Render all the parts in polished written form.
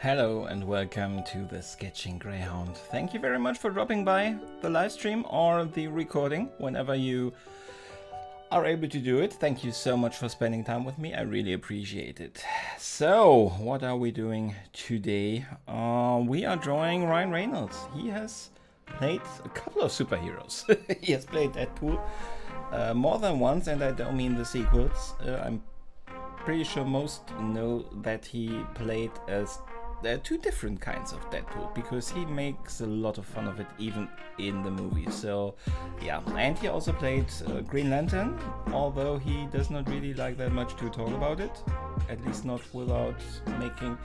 Hello and welcome to the Sketching Greyhound. Thank you very much for dropping by the live stream or the recording whenever you are able to do it. Thank you so much for spending time with me. I really appreciate it. So, what are we doing today? We are drawing Ryan Reynolds. He has played a couple of superheroes. He has played Deadpool more than once, and I don't mean the sequels. I'm pretty sure most know that he played as two different kinds of Deadpool, because he makes a lot of fun of it even in the movie. So yeah, and he also played Green Lantern, although he does not really like that much to talk about it, at least not without making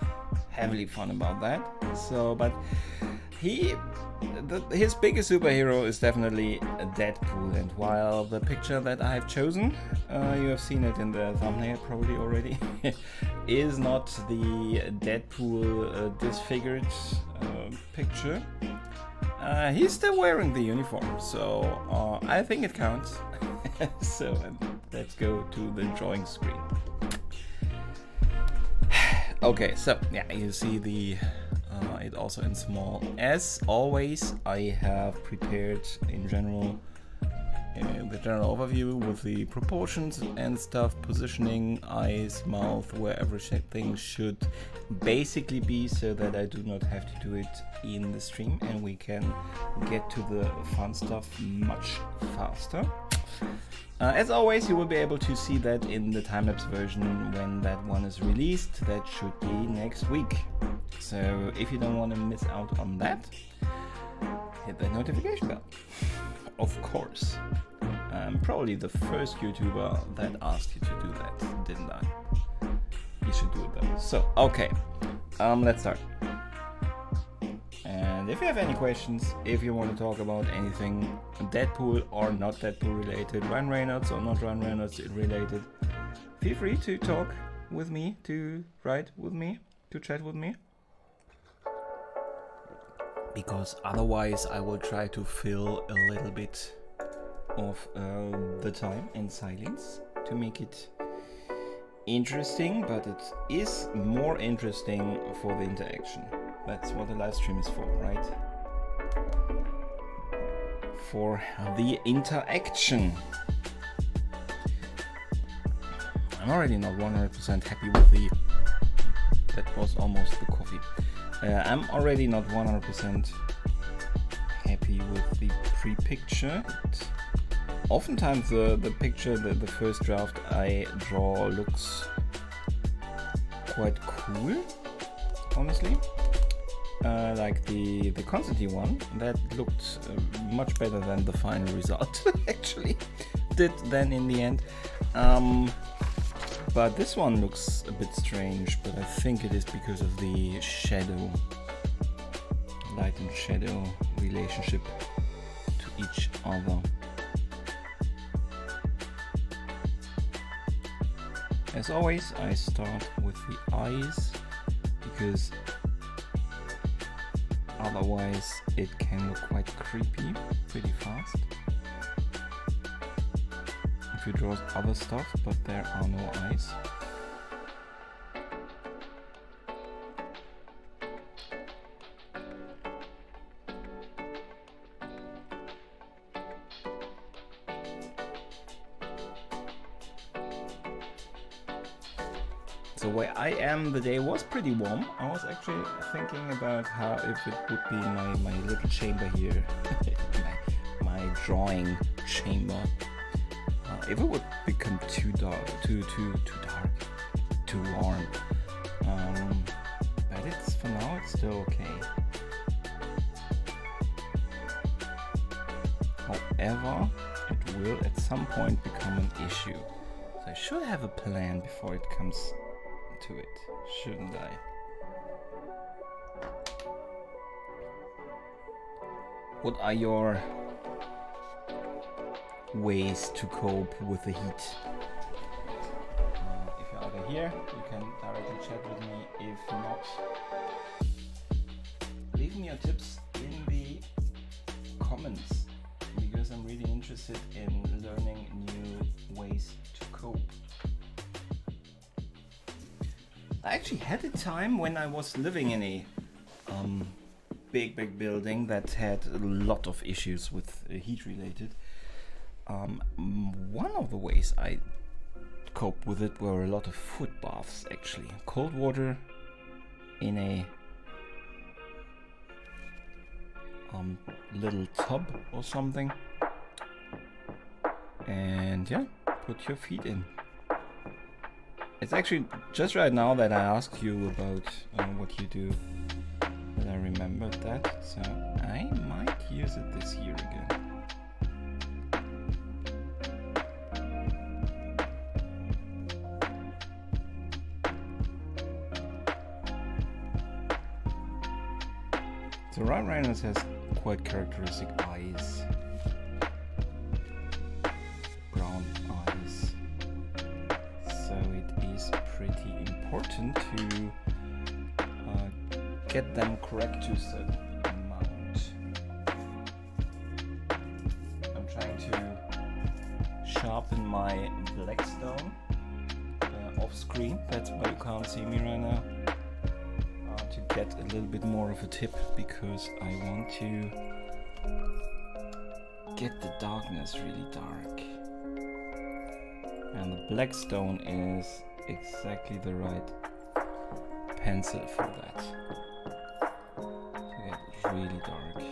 heavily fun about that. So but his biggest superhero is definitely Deadpool, and while the picture that I have chosen, you have seen it in the thumbnail probably already, is not the Deadpool disfigured picture, he's still wearing the uniform, so I think it counts. So let's go to the drawing screen. Okay, so yeah, you see it also in small. As always, I have prepared in general the general overview with the proportions and stuff, positioning, eyes, mouth, where everything should basically be, so that I do not have to do it in the stream and we can get to the fun stuff much faster. As always, you will be able to see that in the time-lapse version when that one is released. That should be next week. So if you don't want to miss out on that, hit that notification bell. Of course. I'm probably the first YouTuber that asked you to do that, didn't I? You should do it though. So, okay. Let's start. And if you have any questions, if you want to talk about anything Deadpool or not Deadpool related, Ryan Reynolds or not Ryan Reynolds related, feel free to talk with me, to write with me, to chat with me. Because otherwise I will try to fill a little bit of the time in silence to make it interesting, but it is more interesting for the interaction. That's what the live stream is for, right? For the interaction. I'm already not 100% happy with the... That was almost the coffee. I'm already not 100% happy with the pre-picture. Oftentimes the picture, the first draft I draw looks quite cool, honestly. Like the Constantine one, that looked much better than the final result actually did then in the end. But this one looks a bit strange, but I think it is because of the shadow, light and shadow relationship to each other. As always, I start with the eyes, because otherwise it can look quite creepy pretty fast if you draw other stuff, but there are no eyes. So where I am, the day was pretty warm. I was actually thinking about how if it would be my little chamber here, my drawing chamber. If it would become too dark, too dark, too warm. But it's, for now, it's still okay. However, it will at some point become an issue. So I should have a plan before it comes to it, shouldn't I? What are your ways to cope with the heat? If you're over here, you can directly chat with me. If not, leave me your tips in the comments, because I'm really interested in learning new ways to cope. I actually had a time when I was living in a big building that had a lot of issues with heat related. One of the ways I coped with it were a lot of foot baths, actually. Cold water in a little tub or something, and yeah, put your feet in. It's actually just right now that I asked you about what you do that I remembered that, so I might use it this year again. So Reynolds has quite characteristic eyes, brown eyes, so it is pretty important to get them correct to a certain amount. I'm trying to sharpen my blackstone off screen, that's why you can't see me right now. To get a little bit more of a tip, because I want to get the darkness really dark, and the blackstone is exactly the right pencil for that, to get it really dark.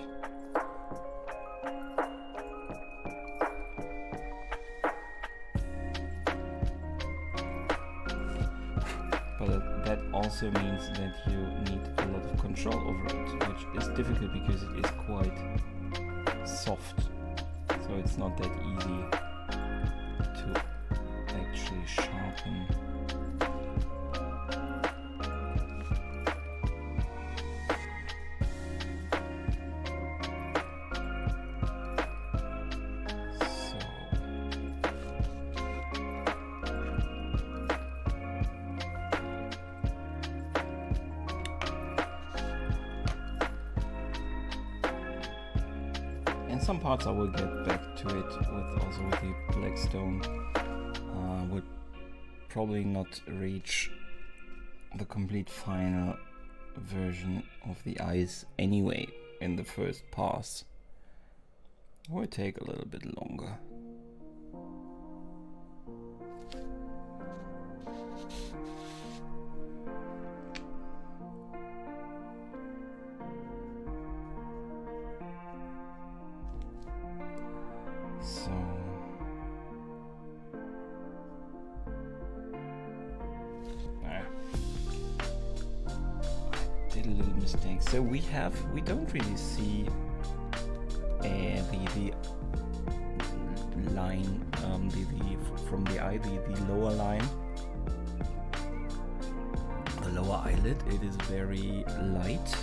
But that also means that you need a lot of control over it, which is difficult because it is quite soft, so it's not that easy to actually sharpen. Some parts I will get back to it with the blackstone. Would probably not reach the complete final version of the eyes anyway in the first pass. It will take a little bit longer. So we don't really see the line, from the eye, the lower line, the lower eyelid. It is very light,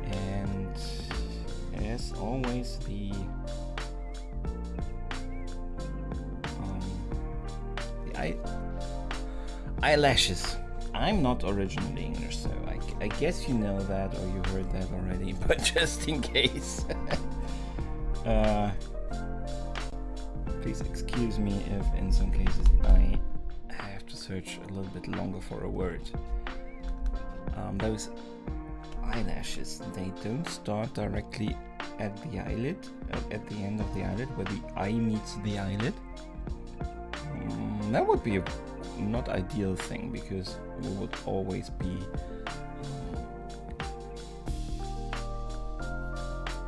and as always the eyelashes. I'm not originally English, so I guess you know that, or you heard that already, but just in case. Please excuse me if in some cases I have to search a little bit longer for a word. Those eyelashes, they don't start directly at the eyelid, at the end of the eyelid, where the eye meets the eyelid. That would be a not ideal thing, because we would always be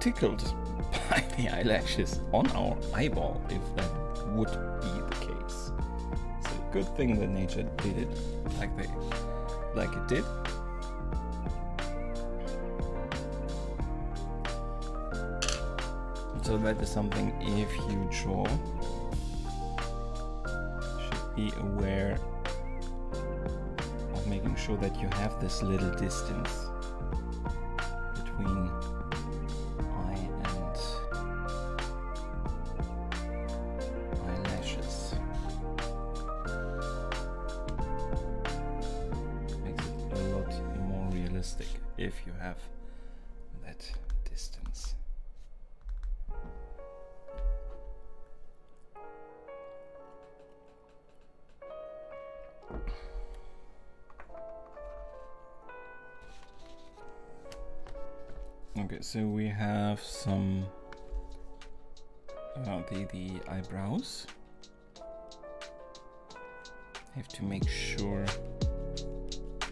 tickled by the eyelashes on our eyeball if that would be the case. It's a good thing that nature did it like it did. So that is something, if you draw, be aware of making sure that you have this little distance between eye and eyelashes. Makes it a lot more realistic if you have that distance. Okay, so we have some the eyebrows. Have to make sure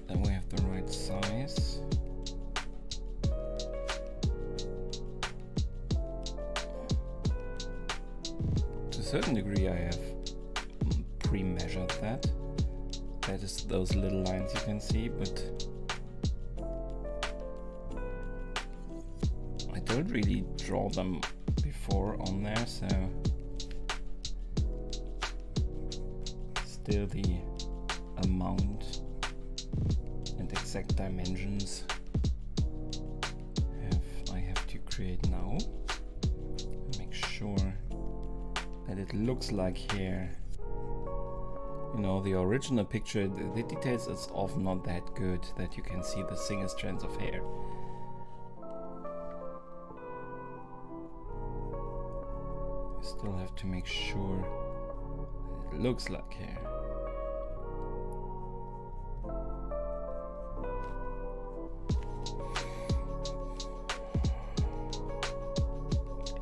that we have the right size. To a certain degree, I have pre-measured that. That is those little lines you can see, but I don't really draw them before on there, so still the amount and exact dimensions I have to create now. Make sure that it looks like hair. You know, the original picture, the details is often not that good that you can see the single strands of hair. You still have to make sure that it looks like hair.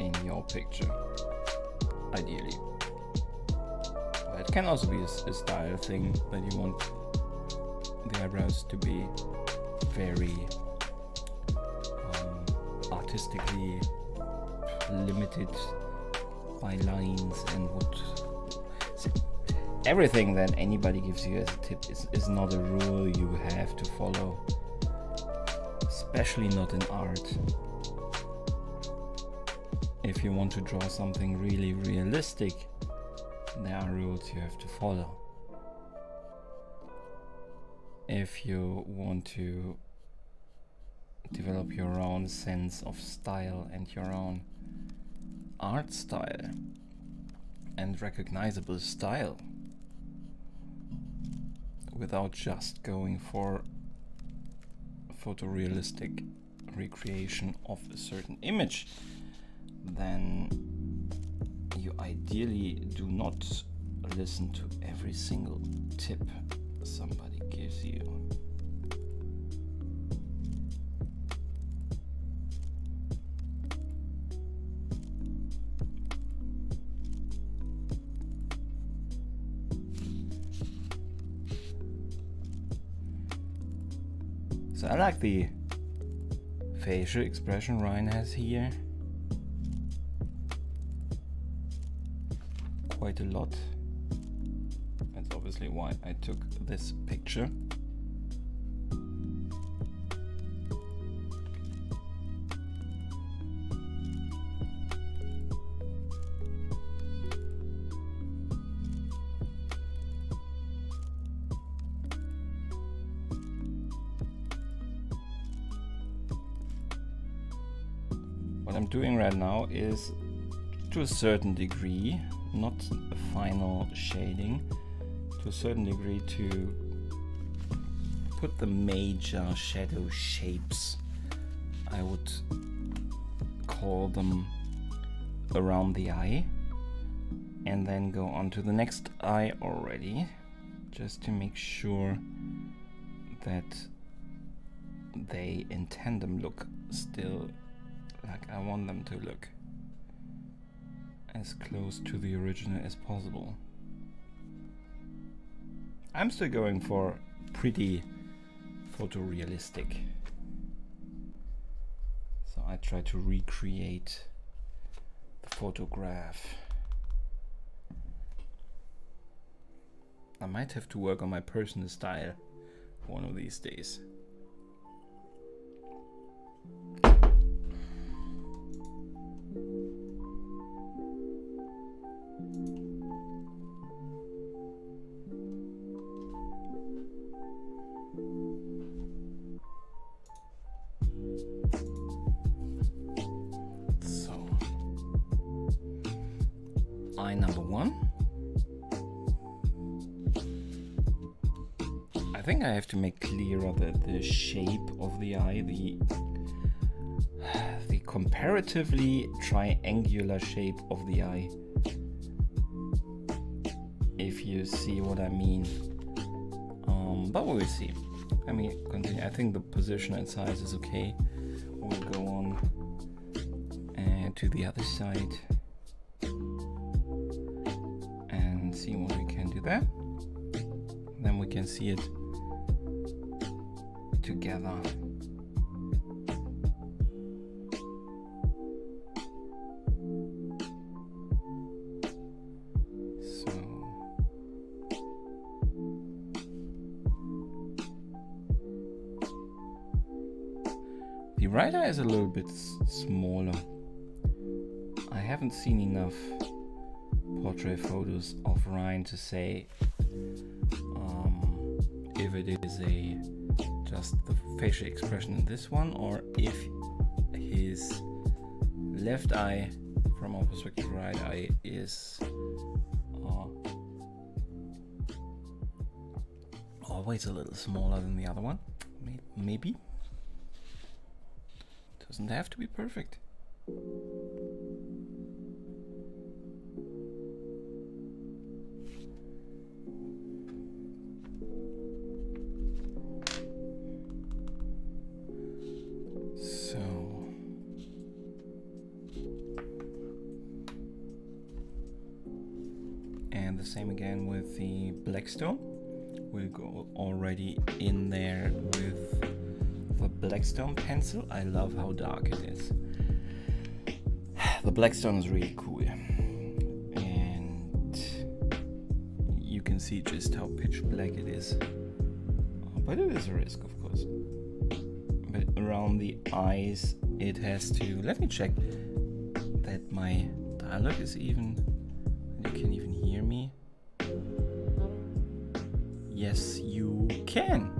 In your picture, ideally. It can also be a style thing that you want the eyebrows to be very artistically limited by lines and would. Everything that anybody gives you as a tip is not a rule you have to follow, especially not in art. If you want to draw something really realistic, there are rules you have to follow. If you want to develop your own sense of style and your own art style and recognizable style without just going for photorealistic recreation of a certain image, then you ideally do not listen to every single tip somebody gives you. So I like the facial expression Ryan has here quite a lot. That's obviously why I took this picture. What I'm doing right now is, to a certain degree, not a final shading, to a certain degree to put the major shadow shapes, I would call them, around the eye, and then go on to the next eye already, just to make sure that they in tandem look still like I want them to look, as close to the original as possible. I'm still going for pretty photorealistic, so I try to recreate the photograph. I might have to work on my personal style one of these days. Eye number one. I think I have to make clearer the shape of the eye, the comparatively triangular shape of the eye, if you see what I mean. But we'll see. I mean, continue. I think the position and size is okay. We'll go on to the other side and see what we can do there. Then we can see it together. The right eye is a little bit smaller. I haven't seen enough portrait photos of Ryan to say if it is just the facial expression in this one, or if his left eye, from our perspective, right eye is always a little smaller than the other one. Maybe. Doesn't have to be perfect. So and the same again with the Blackstone. We'll go already in there with the Blackstone pencil. I love how dark it is. The Blackstone is really cool, and you can see just how pitch black it is. But it is a risk, of course. But around the eyes, it has to. Let me check that my dialogue is even. You can even hear me. Yes, you can.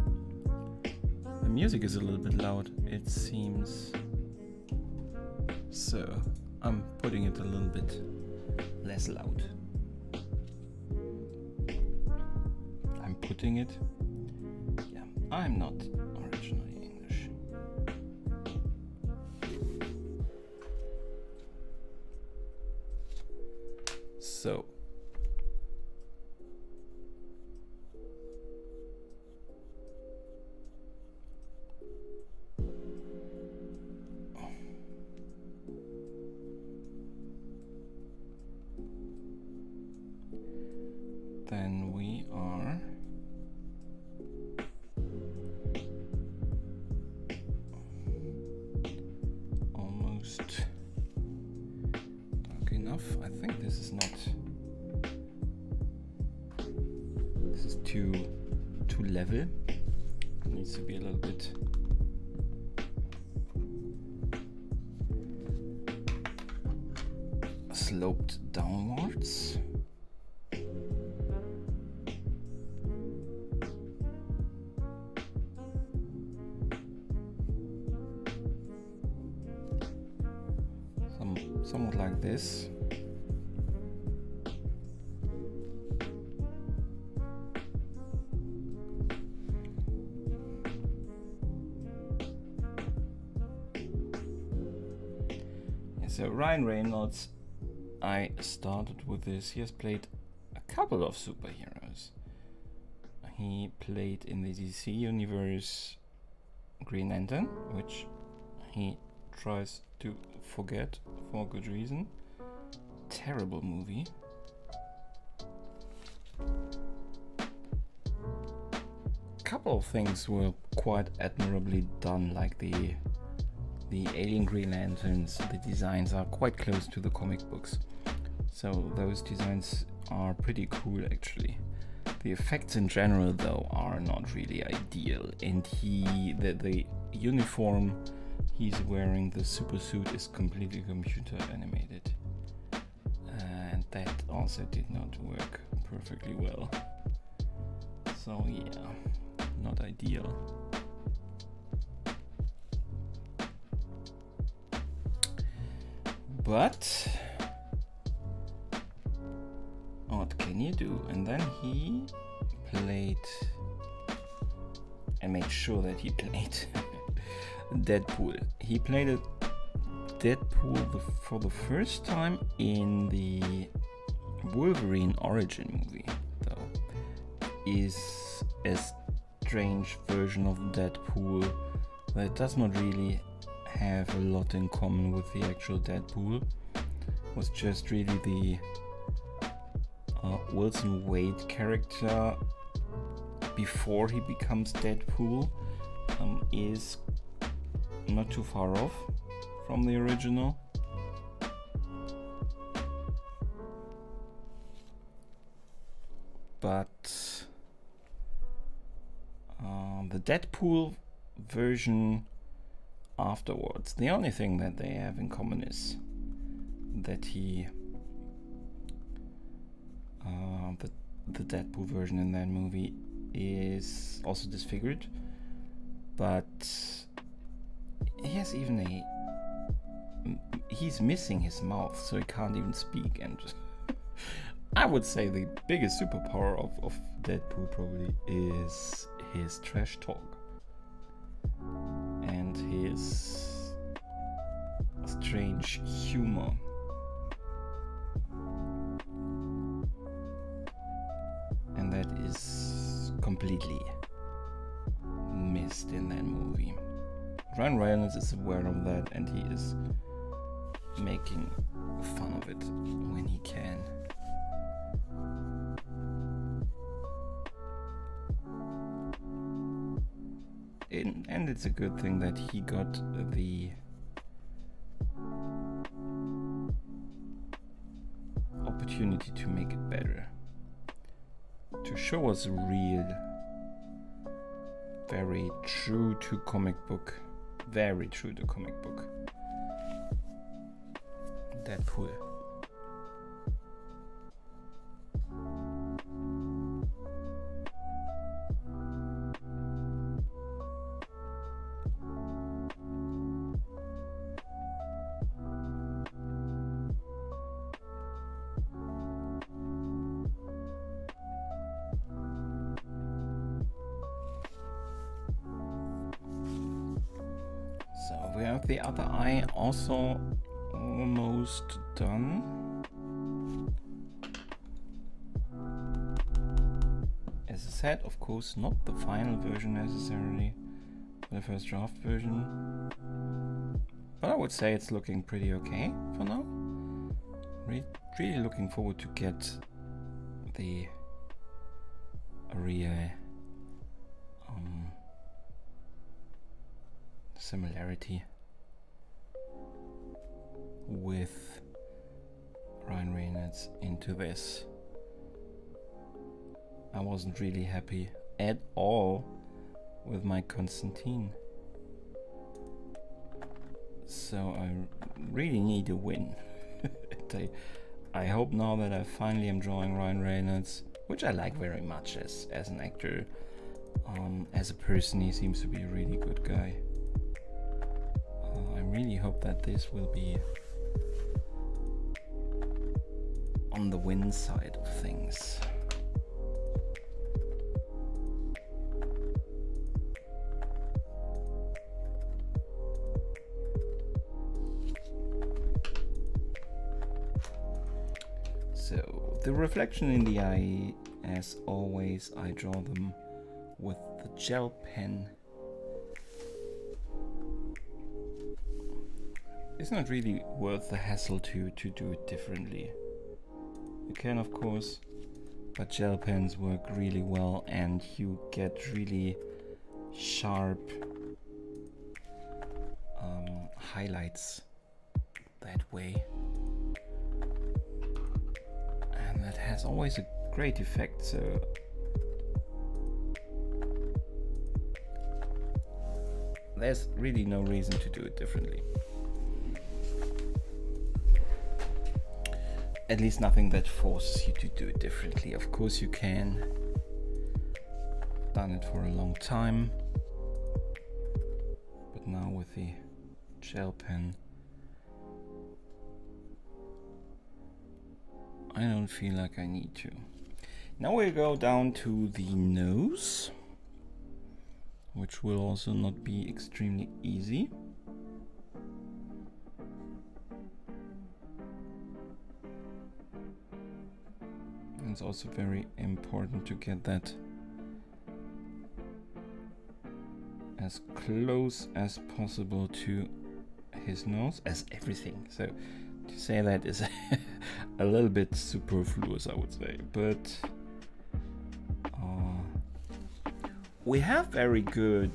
The music is a little bit loud, it seems. So I'm putting it a little bit less loud. I'm putting it. Yeah, I'm not originally English. So then we are almost dark enough. I think this is not. This is too level. It needs to be a little bit. Sloped downwards. Somewhat like this. So Ryan Reynolds, I started with this. He has played a couple of superheroes. He played in the DC universe Green Lantern, which he tries to forget for good reason. Terrible movie. A couple of things were quite admirably done, like the alien Green Lanterns. The designs are quite close to the comic books, so those designs are pretty cool actually. The effects in general though are not really ideal, and the uniform he's wearing, the super suit, is completely computer animated, and that also did not work perfectly well. So yeah, not ideal. But what can you do? And then he played and made sure that he played Deadpool. He played a Deadpool for the first time in the Wolverine origin movie, though. Is a strange version of Deadpool that does not really have a lot in common with the actual Deadpool. It was just really the Wilson Wade character before he becomes Deadpool is not too far off from the original. But the Deadpool version afterwards, the only thing that they have in common is that he the Deadpool version in that movie is also disfigured, but he has even he's missing his mouth, so he can't even speak. And I would say the biggest superpower of Deadpool probably is his trash talk and his strange humor. And that is completely missed in that movie. Ryan Reynolds is aware of that, and he is making fun of it when he can. And it's a good thing that he got the opportunity to make it better, to show us a real, very true to comic book Deadpool. So we have the other eye also almost done. As I said, of course, not the final version necessarily, the first draft version. But I would say it's looking pretty okay for now. Really looking forward to get the real similarity with Ryan Reynolds into this. I wasn't really happy at all with my Constantine, so I really need a win. I hope now that I finally am drawing Ryan Reynolds, which I like very much as an actor. As a person, he seems to be a really good guy. I really hope that this will be on the win side of things. So the reflection in the eye, as always, I draw them with the gel pen. It's not really worth the hassle to do it differently. You can, of course, but gel pens work really well, and you get really sharp highlights that way. And that has always a great effect, so there's really no reason to do it differently. At least nothing that forces you to do it differently. Of course you can. Done it for a long time. But now with the gel pen, I don't feel like I need to. Now we'll go down to the nose, which will also not be extremely easy. It's also very important to get that as close as possible to his nose as everything. So to say that is a little bit superfluous, I would say. But we have very good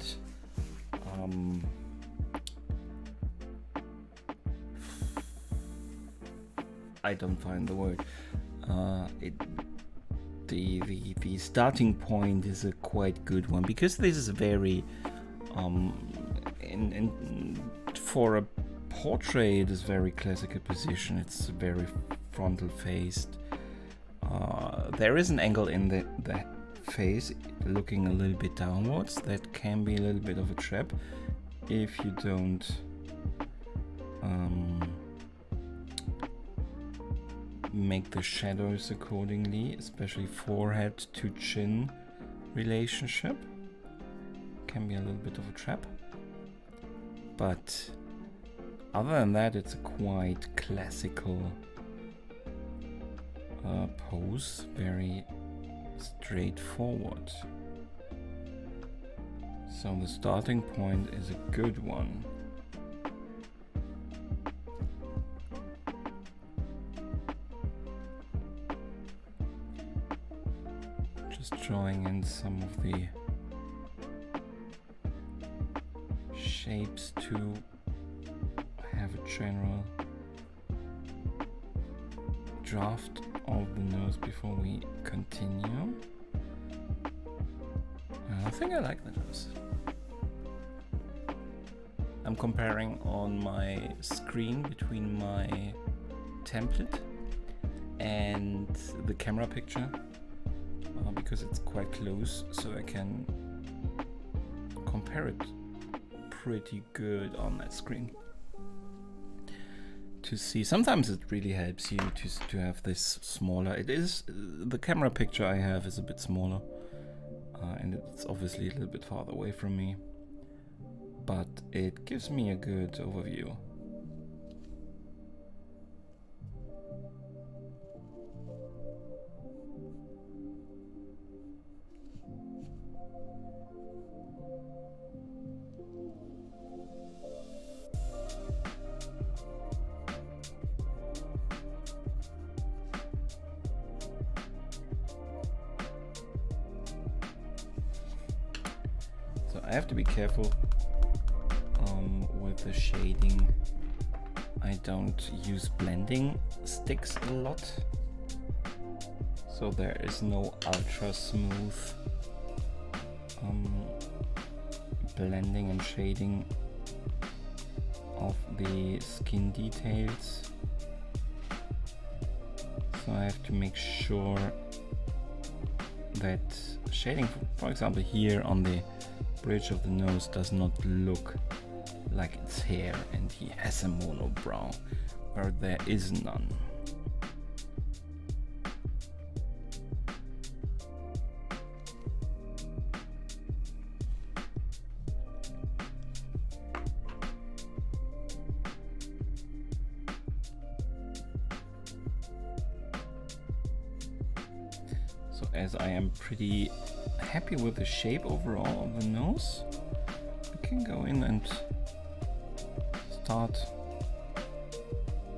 I don't find the word. The starting point is a quite good one, because this is very for a portrait, it is very classical position. It's very frontal faced. There is an angle in the face looking a little bit downwards that can be a little bit of a trap if you don't make the shadows accordingly, especially forehead to chin relationship can be a little bit of a trap. But other than that, it's a quite classical pose, very straightforward. So the starting point is a good one. Just drawing in some of the shapes to have a general draft of the nose before we continue. I think I like the nose. I'm comparing on my screen between my template and the camera picture because it's quite close, so I can compare it pretty good on that screen to see. Sometimes it really helps you to have this smaller. It is the camera picture I have is a bit smaller, and it's obviously a little bit farther away from me, but it gives me a good overview. I have to be careful with the shading. I don't use blending sticks a lot, so there is no ultra smooth blending and shading of the skin details. So I have to make sure that shading, for example here on the bridge of the nose, does not look like it's hair and he has a monobrow where there is none. So as I am pretty happy with the shape overall of the nose, we can go in and start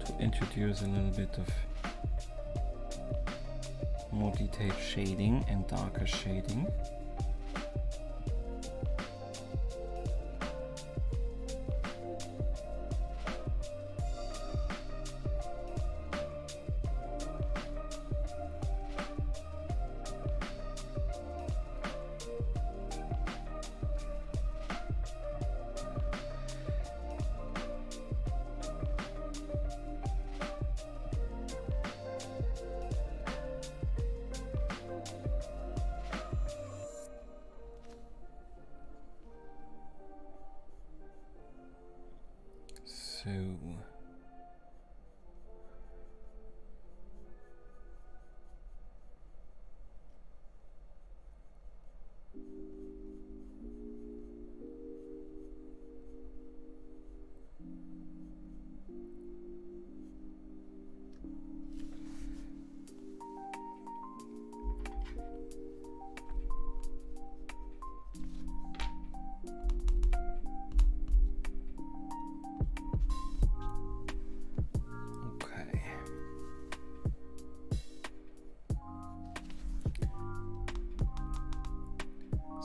to introduce a little bit of more detailed shading and darker shading. So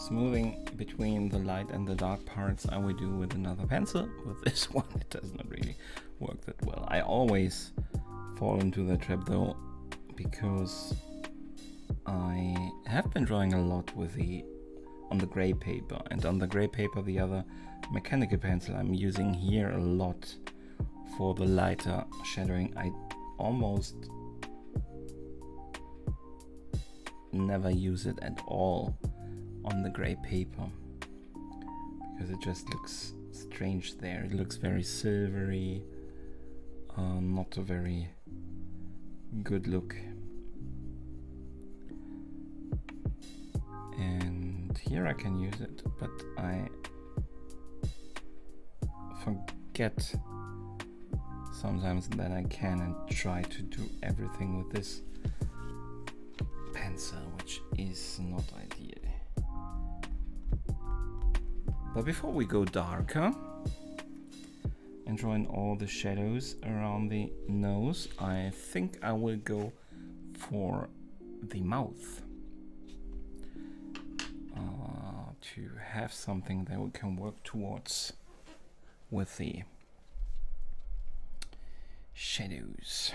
smoothing between the light and the dark parts I will do with another pencil. With this one it does not really work that well. I always fall into that trap though, because I have been drawing a lot with on the gray paper, and on the gray paper the other mechanical pencil I'm using here a lot for the lighter shadowing. I almost never use it at all on the gray paper because it just looks strange there. It looks very silvery, not a very good look. And here I can use it, but I forget sometimes that I can and try to do everything with this pencil, which is not ideal. But before we go darker and draw in all the shadows around the nose, I think I will go for the mouth, to have something that we can work towards with the shadows.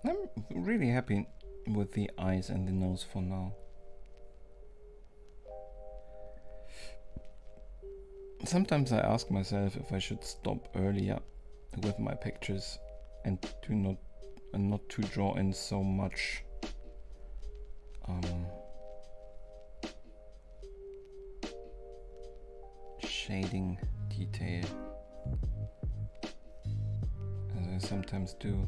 I'm really happy with the eyes and the nose for now. Sometimes I ask myself if I should stop earlier with my pictures and not to draw in so much shading detail, as I sometimes do.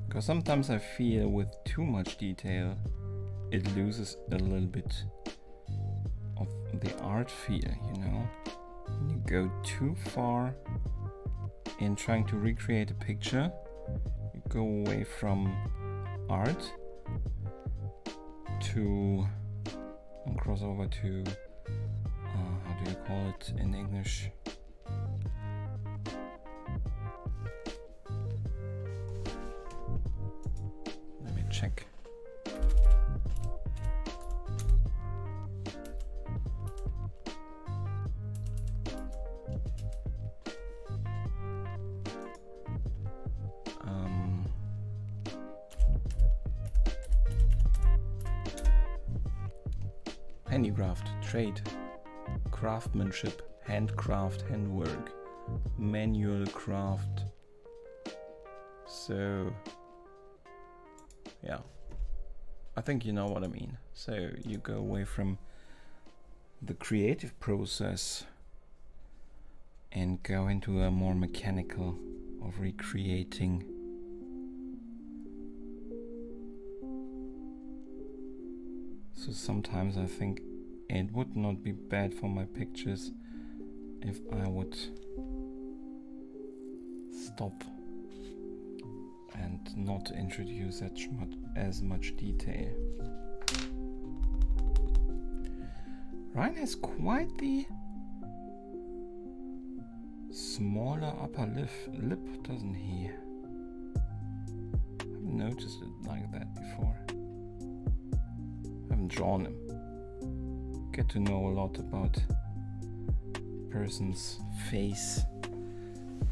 Because sometimes I feel with too much detail it loses a little bit of the art feel, you know? When you go too far in trying to recreate a picture, you go away from art to and cross over to how do you call it in English? Let me check. Handicraft, trade, craftsmanship, handcraft, handwork, manual craft. So yeah, I think you know what I mean. So you go away from the creative process and go into a more mechanical of recreating. So sometimes I think it would not be bad for my pictures if I would stop and not introduce as much detail. Ryan has quite the smaller upper lip, doesn't he? I haven't noticed it like that before. Drawn him. Get to know a lot about person's face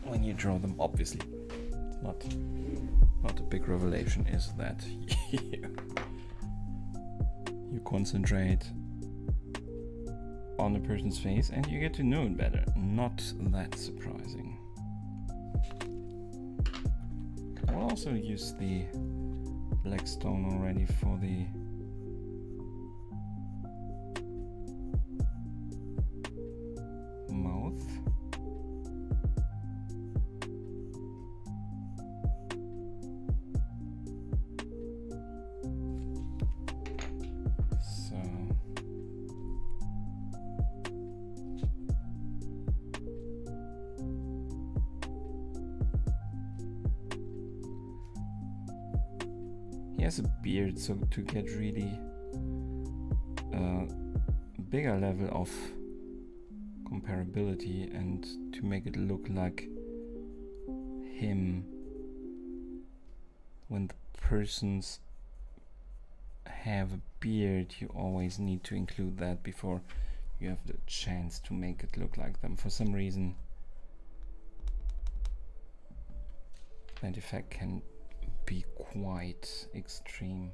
when you draw them. Obviously, it's not a big revelation, is that you concentrate on the person's face and you get to know it better. Not that surprising. I'll also use the black stone already for the mouth. So he has a beard, so to get really bigger level of comparability and to make it look like him when the persons have a beard, you always need to include that before you have the chance to make it look like them. For some reason that effect can be quite extreme.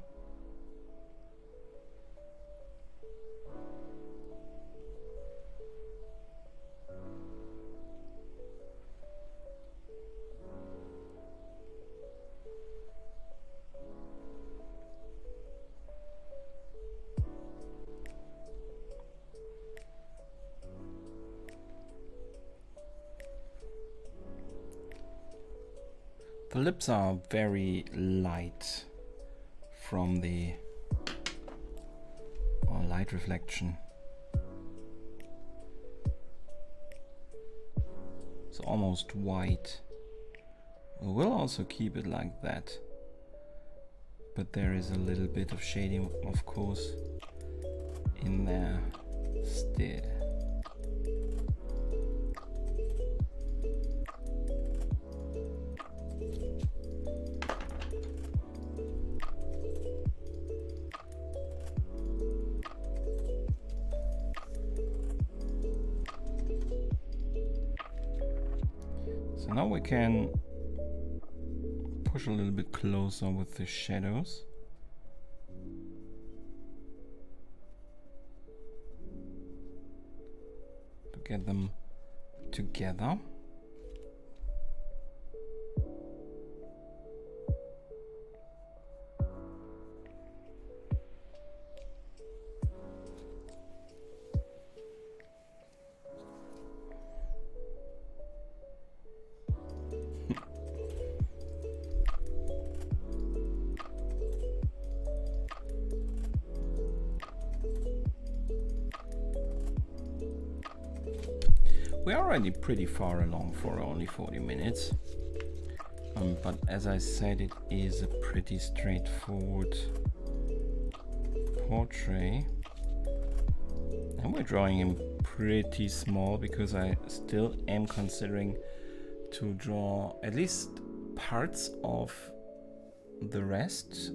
The lips are very light from the light reflection. It's almost white. We will also keep it like that, but there is a little bit of shading, of course, in there still. So now we can push a little bit closer with the shadows. To get them together. We're already pretty far along for only 40 minutes, but as I said, it is a pretty straightforward portrait, and we're drawing him pretty small because I still am considering to draw at least parts of the rest.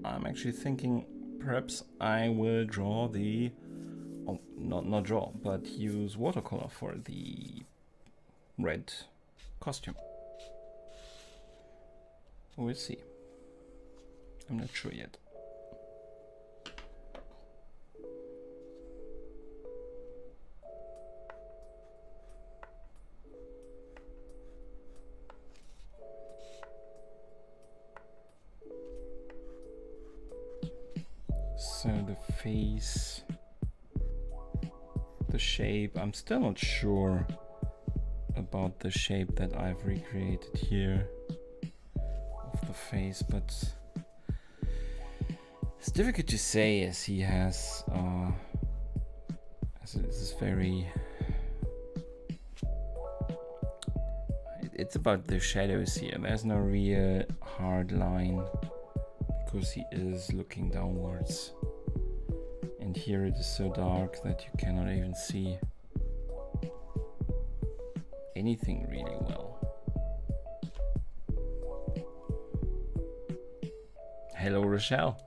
I'm actually thinking perhaps I will draw the not draw, but use watercolor for the red costume. We'll see. I'm not sure yet. So the face, the shape, I'm still not sure about the shape that I've recreated here of the face, but it's difficult to say as he has this very, it's about the shadows here. There's no real hard line because he is looking downwards. And here it is so dark that you cannot even see anything really well. Hello Rochelle,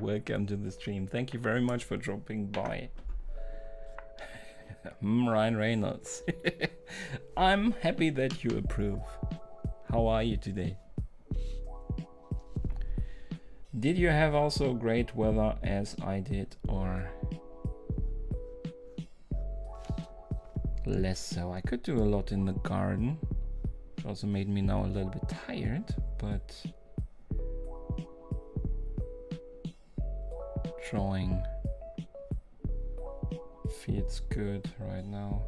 welcome to the stream. Thank you very much for dropping by. Ryan Reynolds. I'm happy that you approve. How are you today? Did you have also great weather as I did, or less so? I could do a lot in the garden, which also made me now a little bit tired, but drawing feels good right now.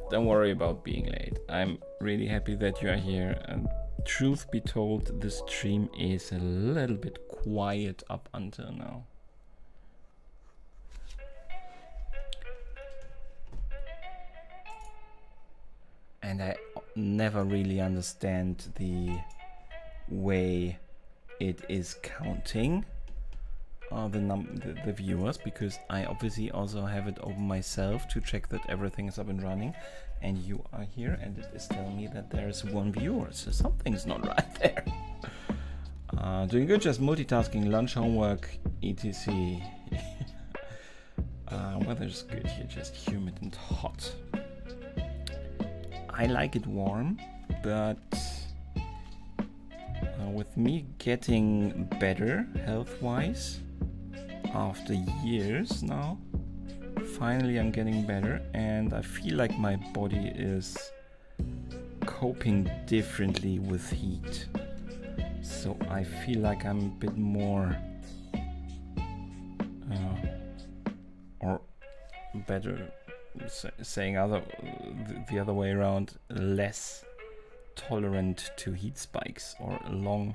Don't worry about being late. I'm really happy that you are here, and truth be told, the stream is a little bit quiet up until now. And I never really understand the way it is counting the viewers, because I obviously also have it open myself to check that everything is up and running, and you are here and it is telling me that there is 1 viewer, so something's not right there. Doing good, just multitasking, lunch, homework, etc. Weather's good here, just humid and hot. I like it warm, but with me getting better health-wise after years now, finally I'm getting better, and I feel like my body is coping differently with heat. So I feel like I'm a bit more, or better saying the other way around, less tolerant to heat spikes or long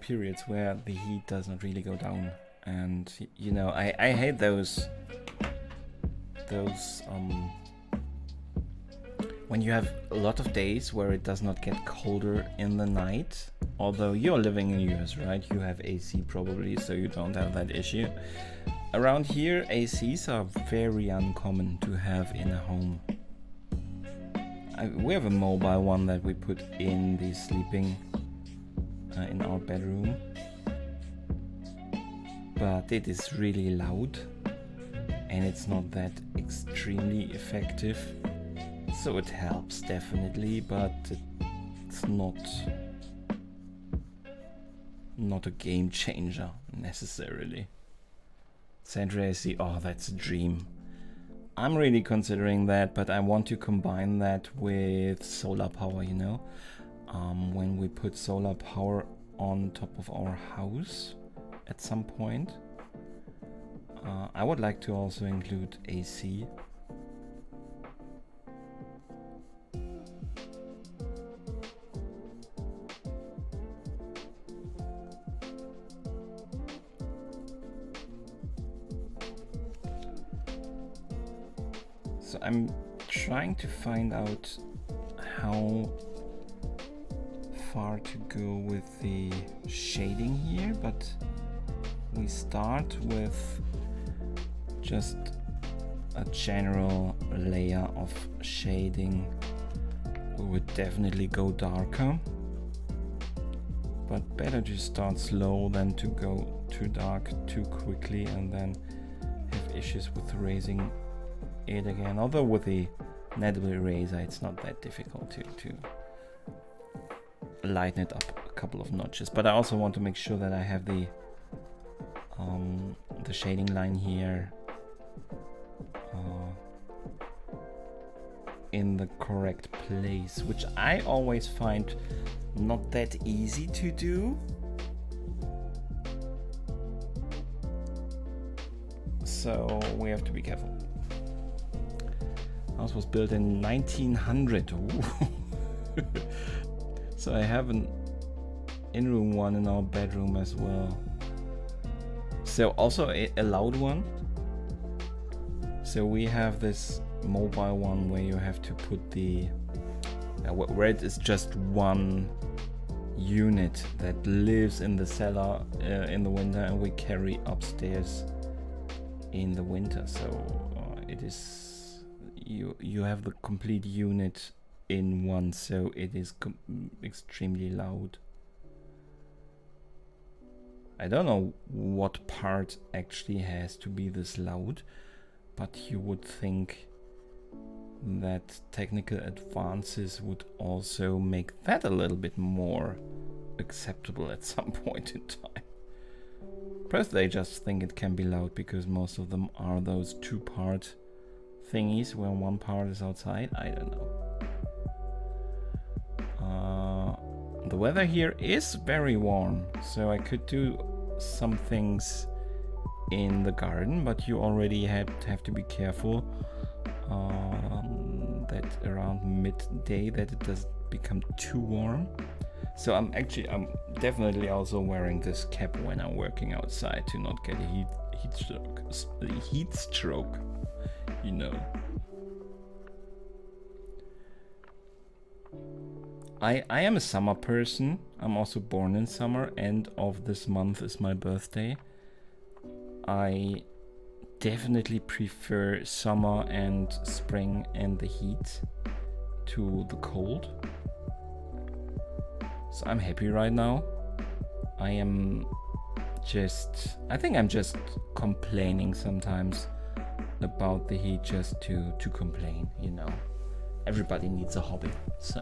periods where the heat does not really go down. And you know, I hate those when you have a lot of days where it does not get colder in the night. Although you're living in the US, right? You have AC probably, so you don't have that issue. Around here, ACs are very uncommon to have in a home. We have a mobile one that we put in the sleeping in our bedroom, but it is really loud and it's not that extremely effective. So it helps definitely, but it's not a game changer necessarily. Central AC, oh, that's a dream. I'm really considering that, but I want to combine that with solar power, you know. When we put solar power on top of our house at some point, I would like to also include AC. So I'm trying to find out how far to go with the shading here, but we start with just a general layer of shading. We would definitely go darker, but better to start slow than to go too dark too quickly and then have issues with raising it again. Although with the netable eraser it's not that difficult to lighten it up a couple of notches, but I also want to make sure that I have the shading line here in the correct place, which I always find not that easy to do. So we have to be careful. The house was built in 1900. So I have an in-room one in our bedroom as well. So also a loud one. So we have this mobile one where you have to put the where it is just one unit that lives in the cellar in the winter, and we carry upstairs in the winter. So it is you have the complete unit in one, so it is extremely loud. I don't know what part actually has to be this loud, but you would think that technical advances would also make that a little bit more acceptable at some point in time. Perhaps they just think it can be loud because most of them are those two-part thingies where one part is outside. I don't know. The weather here is very warm, so I could do some things in the garden, but you already have to be careful that around midday that it doesn't become too warm. So I'm definitely also wearing this cap when I'm working outside to not get a heat stroke. you know. I am a summer person. I'm also born in summer. End of this month is my birthday. I definitely prefer summer and spring and the heat to the cold. So I'm happy right now. I think I'm just complaining sometimes about the heat just to complain, you know. Everybody needs a hobby, so.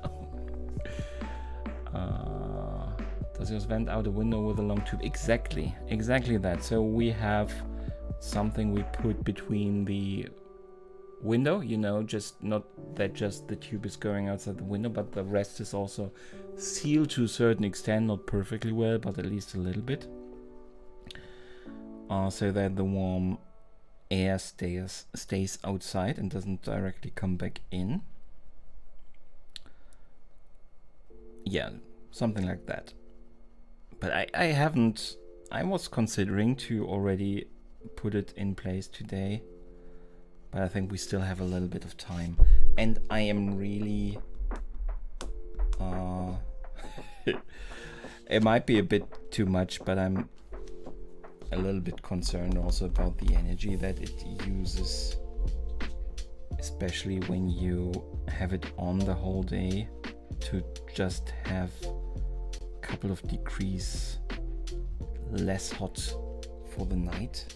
Does yours vent out a window with a long tube? Exactly that. So we have something we put between the window, you know, just not that just the tube is going outside the window, but the rest is also sealed to a certain extent, not perfectly well, but at least a little bit, so that the warm air stays outside and doesn't directly come back in. Yeah, something like that. But I was considering to already put it in place today, but I think we still have a little bit of time, and I am really it might be a bit too much, but I'm a little bit concerned also about the energy that it uses, especially when you have it on the whole day, to just have a couple of degrees less hot for the night.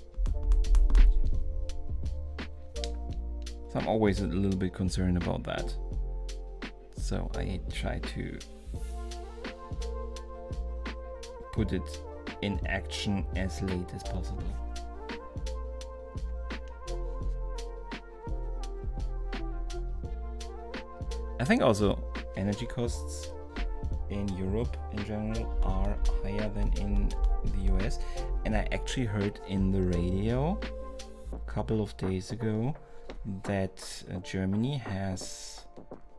So I'm always a little bit concerned about that. So I try to put it in action as late as possible. I think also energy costs in Europe in general are higher than in the US, and I actually heard in the radio a couple of days ago that Germany has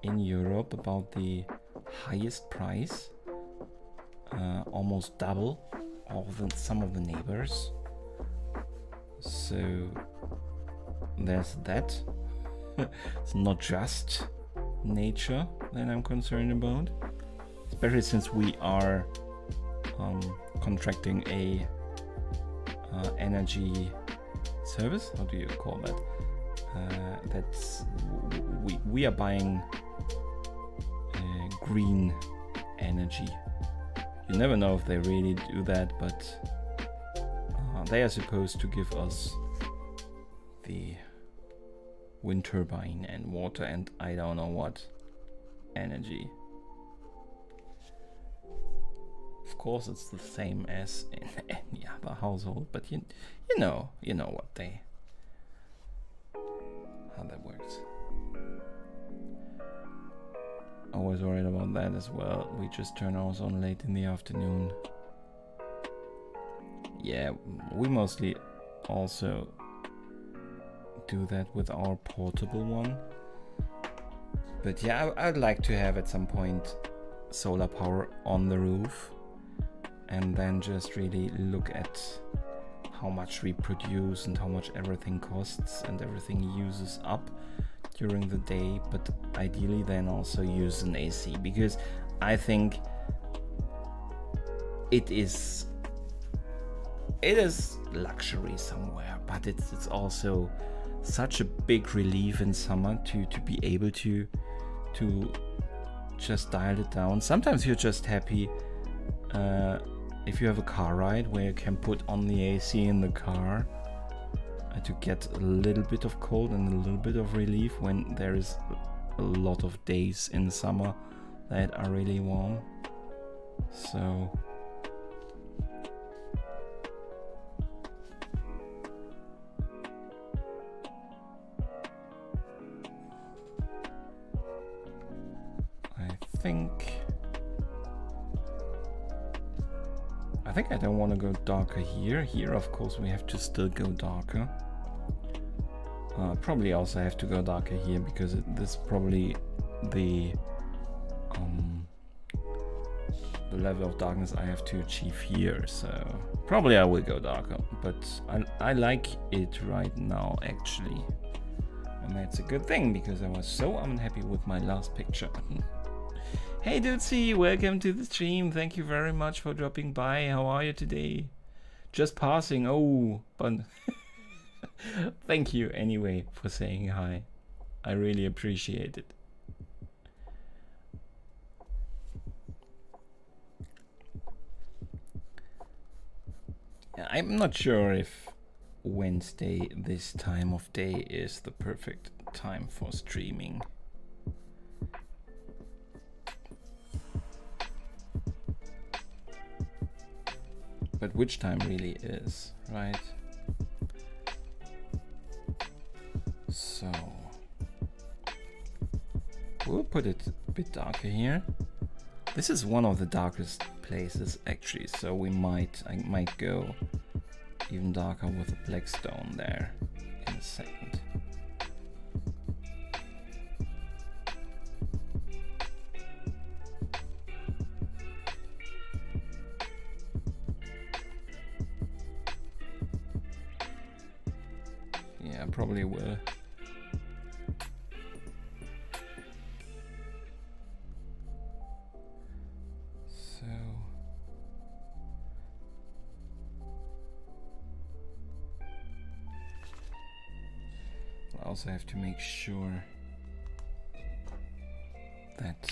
in Europe about the highest price, almost double some of the neighbors. So there's that. It's not just nature that I'm concerned about, especially since we are contracting a energy service. How do you call that? That's we are buying green energy. You never know if they really do that, but they are supposed to give us the wind turbine and water and I don't know what energy. Of course, it's the same as in any other household, but you know what how that works. Always worried about that as well. We just turn ours on late in the afternoon. Yeah, we mostly also do that with our portable one. But yeah, I'd like to have at some point solar power on the roof, and then just really look at how much we produce and how much everything costs and everything uses up during the day, but ideally then also use an AC, because I think it is luxury somewhere, but it's also such a big relief in summer to be able to just dial it down. Sometimes you're just happy if you have a car ride where you can put on the AC in the car to get a little bit of cold and a little bit of relief when there is a lot of days in summer that are really warm. So I think I don't want to go darker here. Here, of course, we have to still go darker. Probably also have to go darker here because this is probably the level of darkness I have to achieve here. So probably I will go darker, but I like it right now actually. And that's a good thing, because I was so unhappy with my last picture. Hey Dudesy, welcome to the stream. Thank you very much for dropping by. How are you today? Just passing. Oh, but thank you anyway for saying hi. I really appreciate it. I'm not sure if Wednesday this time of day is the perfect time for streaming. But which time really is, right? So we'll put it a bit darker here. This is one of the darkest places actually, so I might go even darker with a black stone there in a second. Yeah, I probably will. I also have to make sure that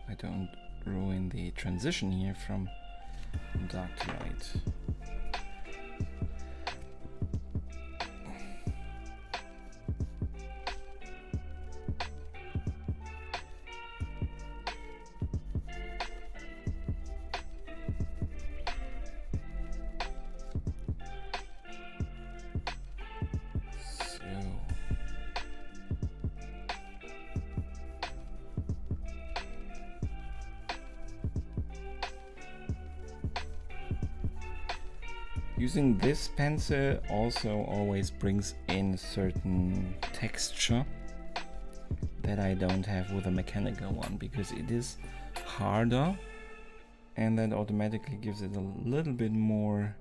I don't ruin the transition here from dark to light. Using this pencil also always brings in certain texture that I don't have with a mechanical one, because it is harder and that automatically gives it a little bit more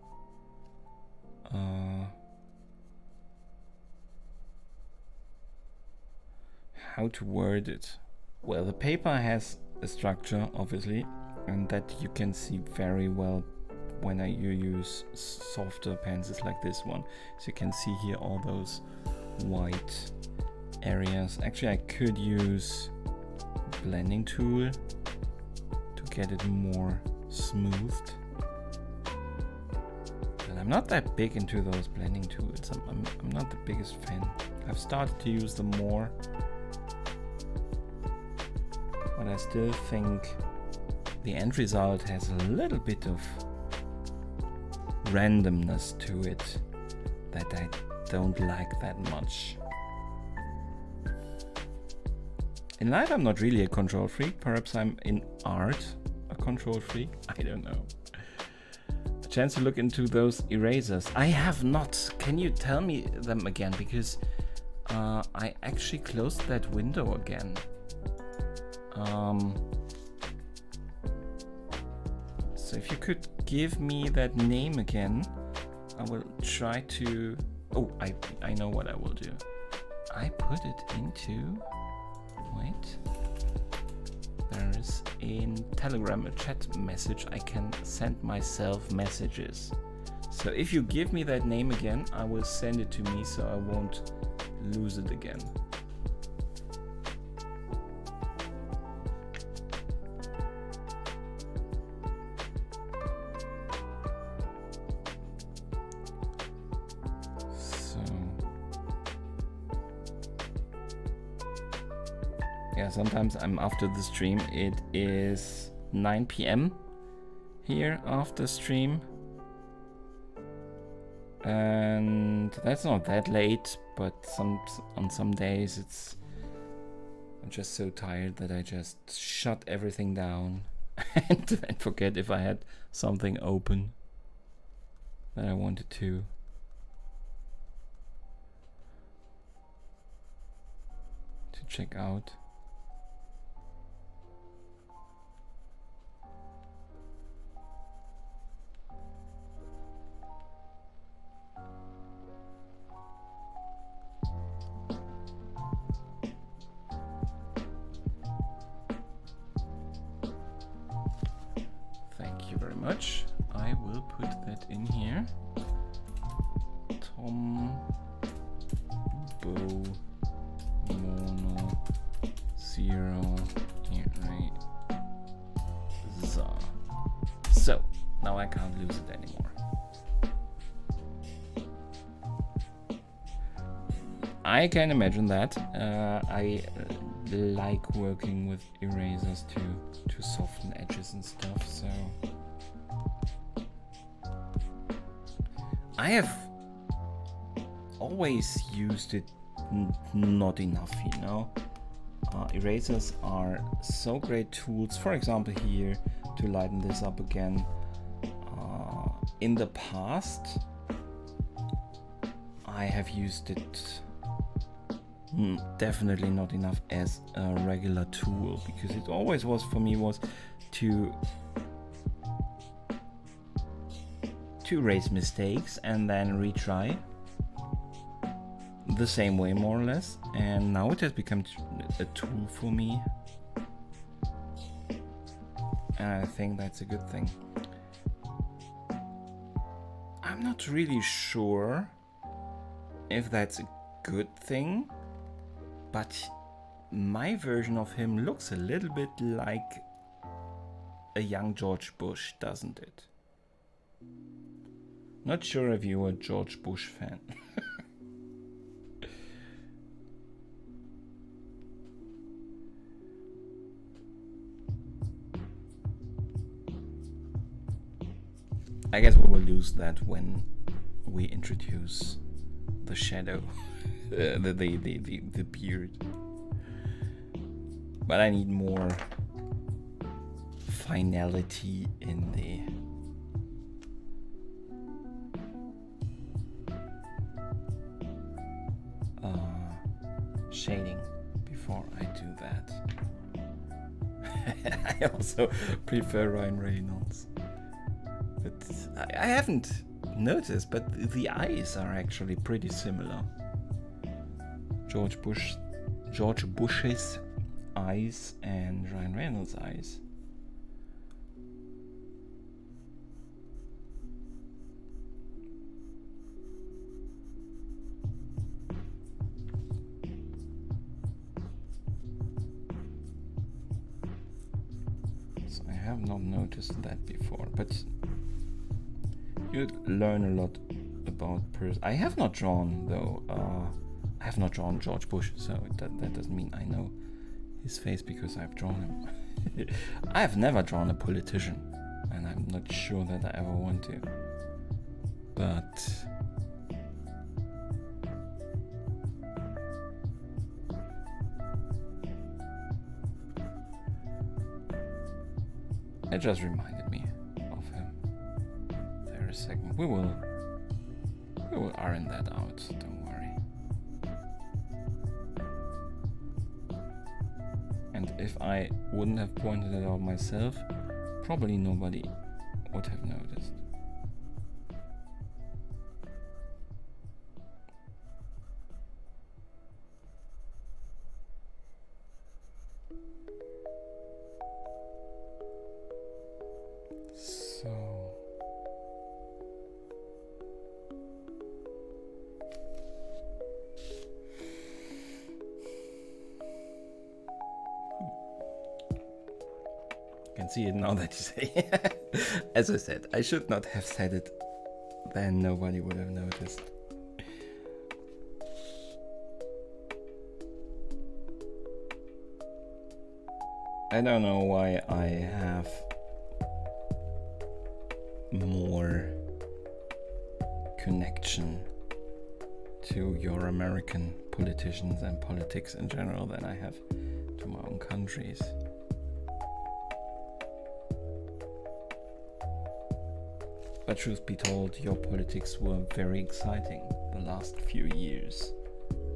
how to word it. Well, the paper has a structure obviously, and that you can see very well when you use softer pencils like this one. So you can see here all those white areas. Actually, I could use blending tool to get it more smoothed. And I'm not that big into those blending tools. I'm not the biggest fan. I've started to use them more, but I still think the end result has a little bit of randomness to it that I don't like that much. In life I'm not really a control freak. Perhaps I'm in art a control freak. I don't know. A chance to look into those erasers. I have not. Can you tell me them again? Because I actually closed that window again. So if you could give me that name again, I will try to... Oh, I know what I will do. I put it into... Wait. There is in Telegram a chat message. I can send myself messages. So if you give me that name again, I will send it to me so I won't lose it again. Sometimes I'm after the stream. It is 9 p.m. here after stream, and that's not that late, but on some days I'm just so tired that I just shut everything down and then forget if I had something open that I wanted to check out. much. I will put that in here. Tom Bow Mono 0 Eraser. So now I can't lose it anymore. I can imagine that. I like working with erasers to soften edges and stuff, so I have always used it not enough, you know. Erasers are so great tools, for example here, to lighten this up again. In the past I have used it definitely not enough as a regular tool, because it always was for me was to erase mistakes and then retry the same way more or less, and now it has become a tool for me, and I think that's a good thing. I'm not really sure if that's a good thing, but my version of him looks a little bit like a young George Bush, doesn't it? Not sure if you're a George Bush fan. I guess we will lose that when we introduce the shadow, the beard. But I need more finality in the shading before I do that. I also prefer Ryan Reynolds. But I haven't noticed, but the eyes are actually pretty similar. George Bush's eyes and Ryan Reynolds' eyes. So I have not noticed that before, but you learn a lot about I have not drawn though. I have not drawn George Bush, so that doesn't mean I know his face because I've drawn him. I have never drawn a politician, and I'm not sure that I ever want to. But it just reminded me of him. There a second. We will iron that out, don't worry. And if I wouldn't have pointed it out myself, probably nobody would have noticed. See it now that you say it. As I said, I should not have said it, then nobody would have noticed. I don't know why I have more connection to your American politicians and politics in general than I have to my own countries. But truth be told, your politics were very exciting the last few years,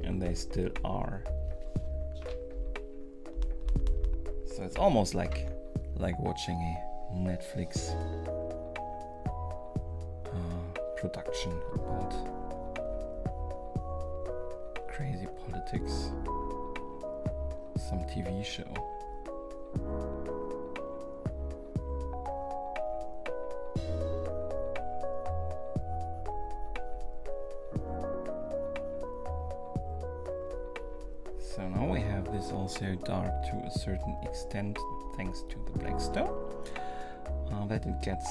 and they still are. So it's almost like watching a Netflix production about crazy politics, some TV show. So now we have this also dark to a certain extent thanks to the blackstone. That it gets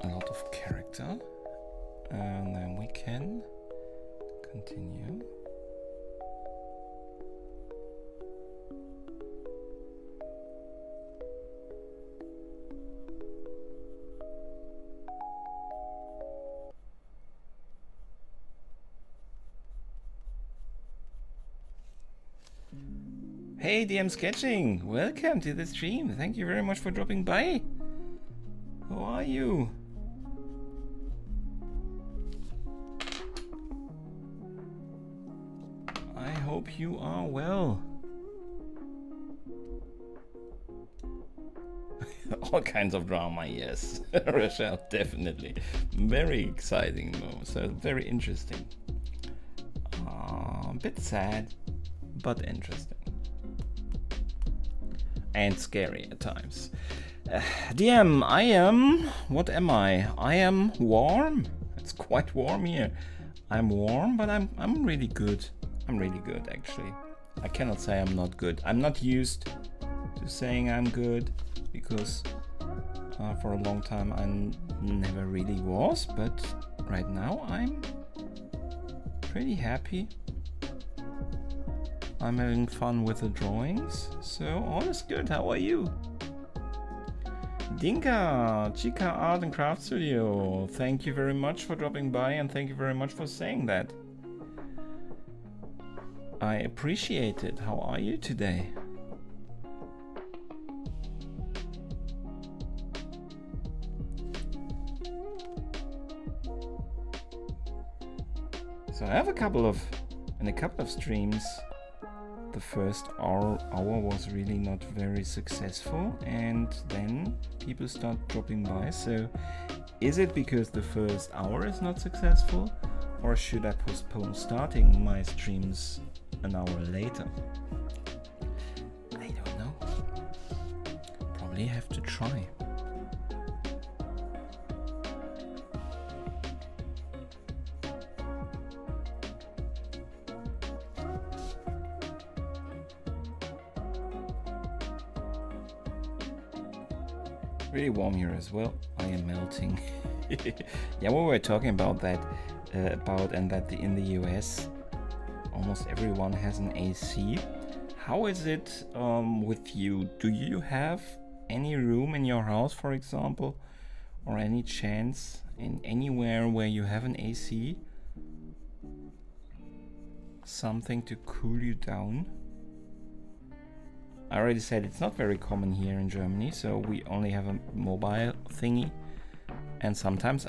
a lot of character. And then we can continue. Hey DM Sketching, welcome to the stream. Thank you very much for dropping by. How are you? I hope you are well. All kinds of drama, yes. Rochelle, definitely. Very exciting though, so very interesting. A bit sad, but interesting. And scary at times. DM, what am I? I am warm. It's quite warm here. I'm warm, but I'm really good. I'm really good, actually. I cannot say I'm not good. I'm not used to saying I'm good, because for a long time I never really was, but right now I'm pretty happy. I'm having fun with the drawings, so all is good. How are you? Dinka, Chica Art and Craft Studio, thank you very much for dropping by, and thank you very much for saying that. I appreciate it. How are you today? So I have a couple of streams. The first hour was really not very successful, and then people start dropping by. So is it because the first hour is not successful, or should I postpone starting my streams an hour later? I don't know. Probably have to try. Really warm here as well. I am melting. Yeah, we were talking about that, in the US almost everyone has an AC. How is it with you? Do you have any room in your house, for example, or any chance in anywhere where you have an AC? Something to cool you down? I already said it's not very common here in Germany, so we only have a mobile thingy. And sometimes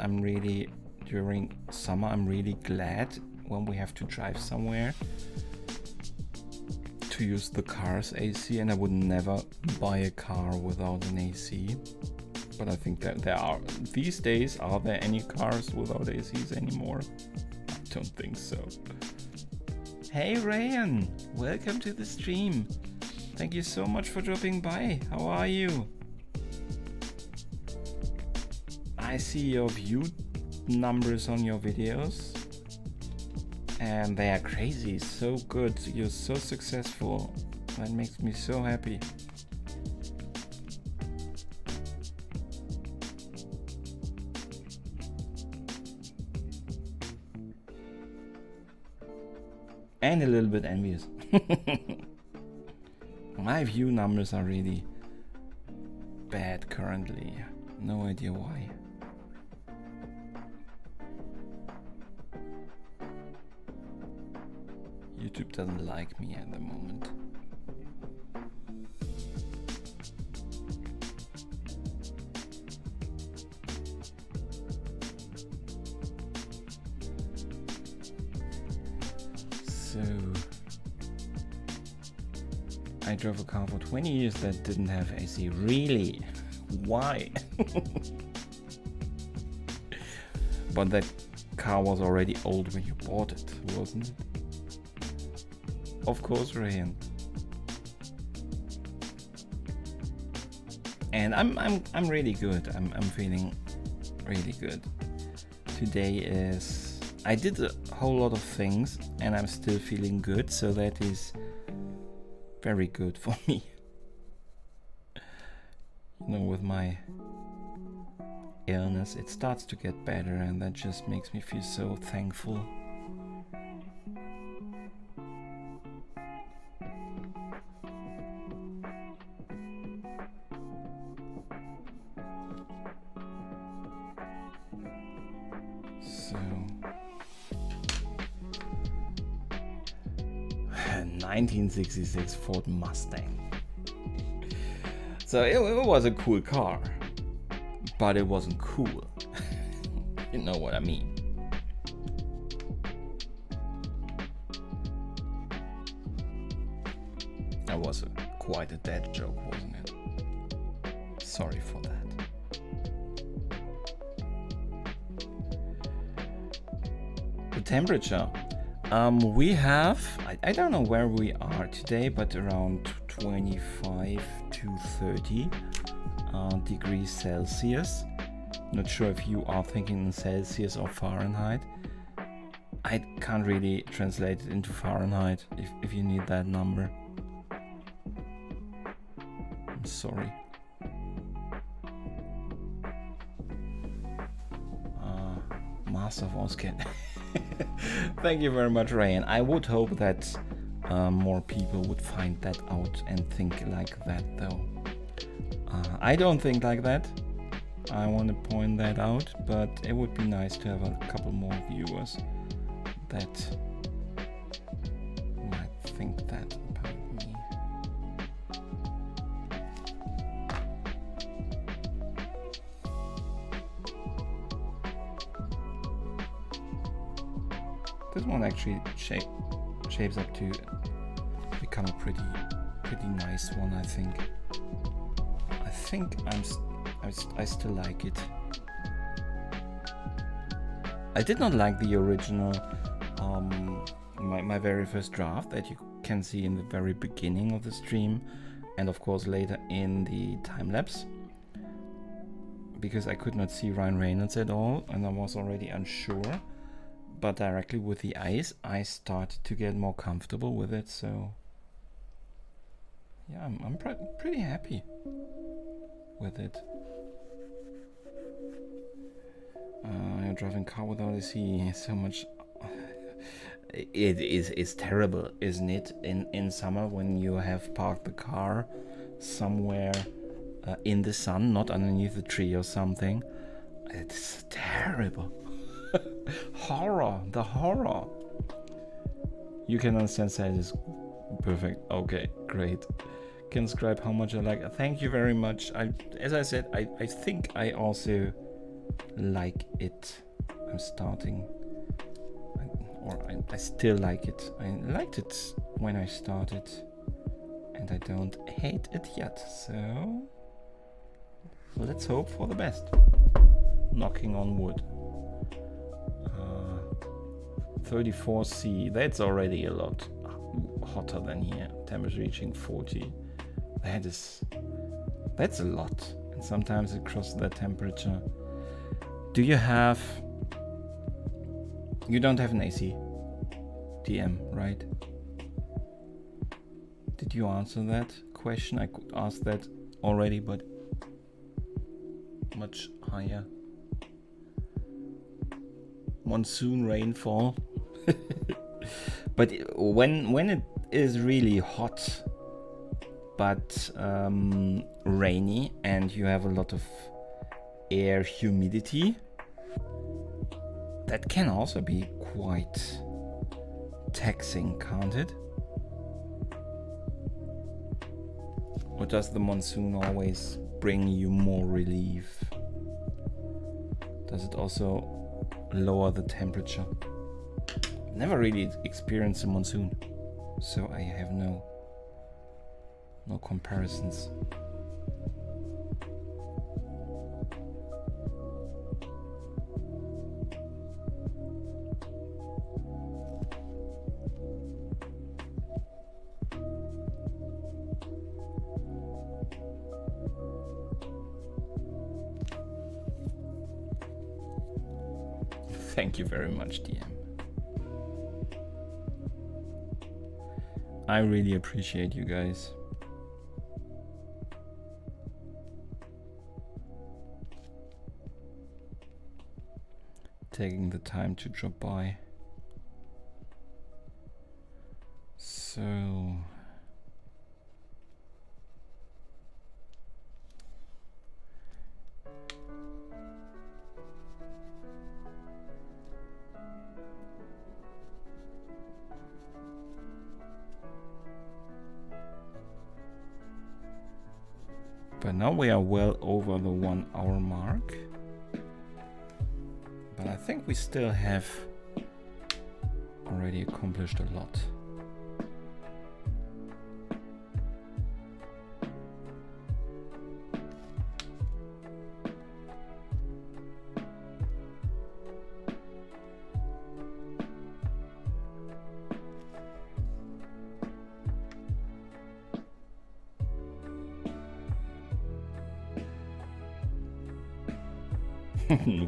during summer, I'm really glad when we have to drive somewhere to use the car's AC, and I would never buy a car without an AC. But I think that these days, are there any cars without ACs anymore? I don't think so. Hey Ryan, welcome to the stream. Thank you so much for dropping by. How are you? I see your view numbers on your videos, and they are crazy, so good. You're so successful. That makes me so happy. And a little bit envious. My view numbers are really bad currently. No idea why. YouTube doesn't like me at the moment. So I drove a car for 20 years that didn't have AC. Really? Why? But that car was already old when you bought it, wasn't it? Of course, Rayan. And I'm really good. I'm feeling really good. Today I did a whole lot of things, and I'm still feeling good, so that is very good for me. You know, with my illness, it starts to get better, and that just makes me feel so thankful. So 1966 Ford Mustang. So it was a cool car, but it wasn't cool. You know what I mean. That was quite a dead joke, wasn't it? Sorry for that. The temperature. We have, I don't know where we are today, but around 25 to 30 degrees Celsius. Not sure if you are thinking in Celsius or Fahrenheit. I can't really translate it into Fahrenheit if you need that number. I'm sorry. Master of Oscar. Thank you very much, Ryan. I would hope that more people would find that out and think like that, though. I don't think like that. I want to point that out, but it would be nice to have a couple more viewers that might think that about me. This one actually shapes up to become a pretty nice one, I think. I still like it. I did not like the original, my very first draft that you can see in the very beginning of the stream, and of course later in the time lapse, because I could not see Ryan Reynolds at all, and I was already unsure. But directly with the eyes, I started to get more comfortable with it. So yeah, I'm pretty happy with it. You're driving car without AC, so much. It's terrible, isn't it? In summer, when you have parked the car somewhere in the sun, not underneath a tree or something, it's terrible. Horror, the horror. You can understand that is perfect. Okay, great. Can describe how much I like it. Thank you very much. As I said, I think I also like it. I'm starting, I still like it. I liked it when I started, and I don't hate it yet. So let's hope for the best. Knocking on wood. 34C, that's already a lot hotter than here. Temperature reaching 40. That's a lot. And sometimes it crosses that temperature. Do you have... You don't have an AC DM, right? Did you answer that question? I could ask that already, but much higher. Monsoon rainfall. But when it is really hot but rainy and you have a lot of air humidity, that can also be quite taxing, can't it? Or does the monsoon always bring you more relief? Does it also lower the temperature? Never really experienced a monsoon, so I have no comparisons. Thank you very much, DM. I really appreciate you guys. Taking the time to drop by. So but now we are well over the 1 hour mark. But I think we still have already accomplished a lot.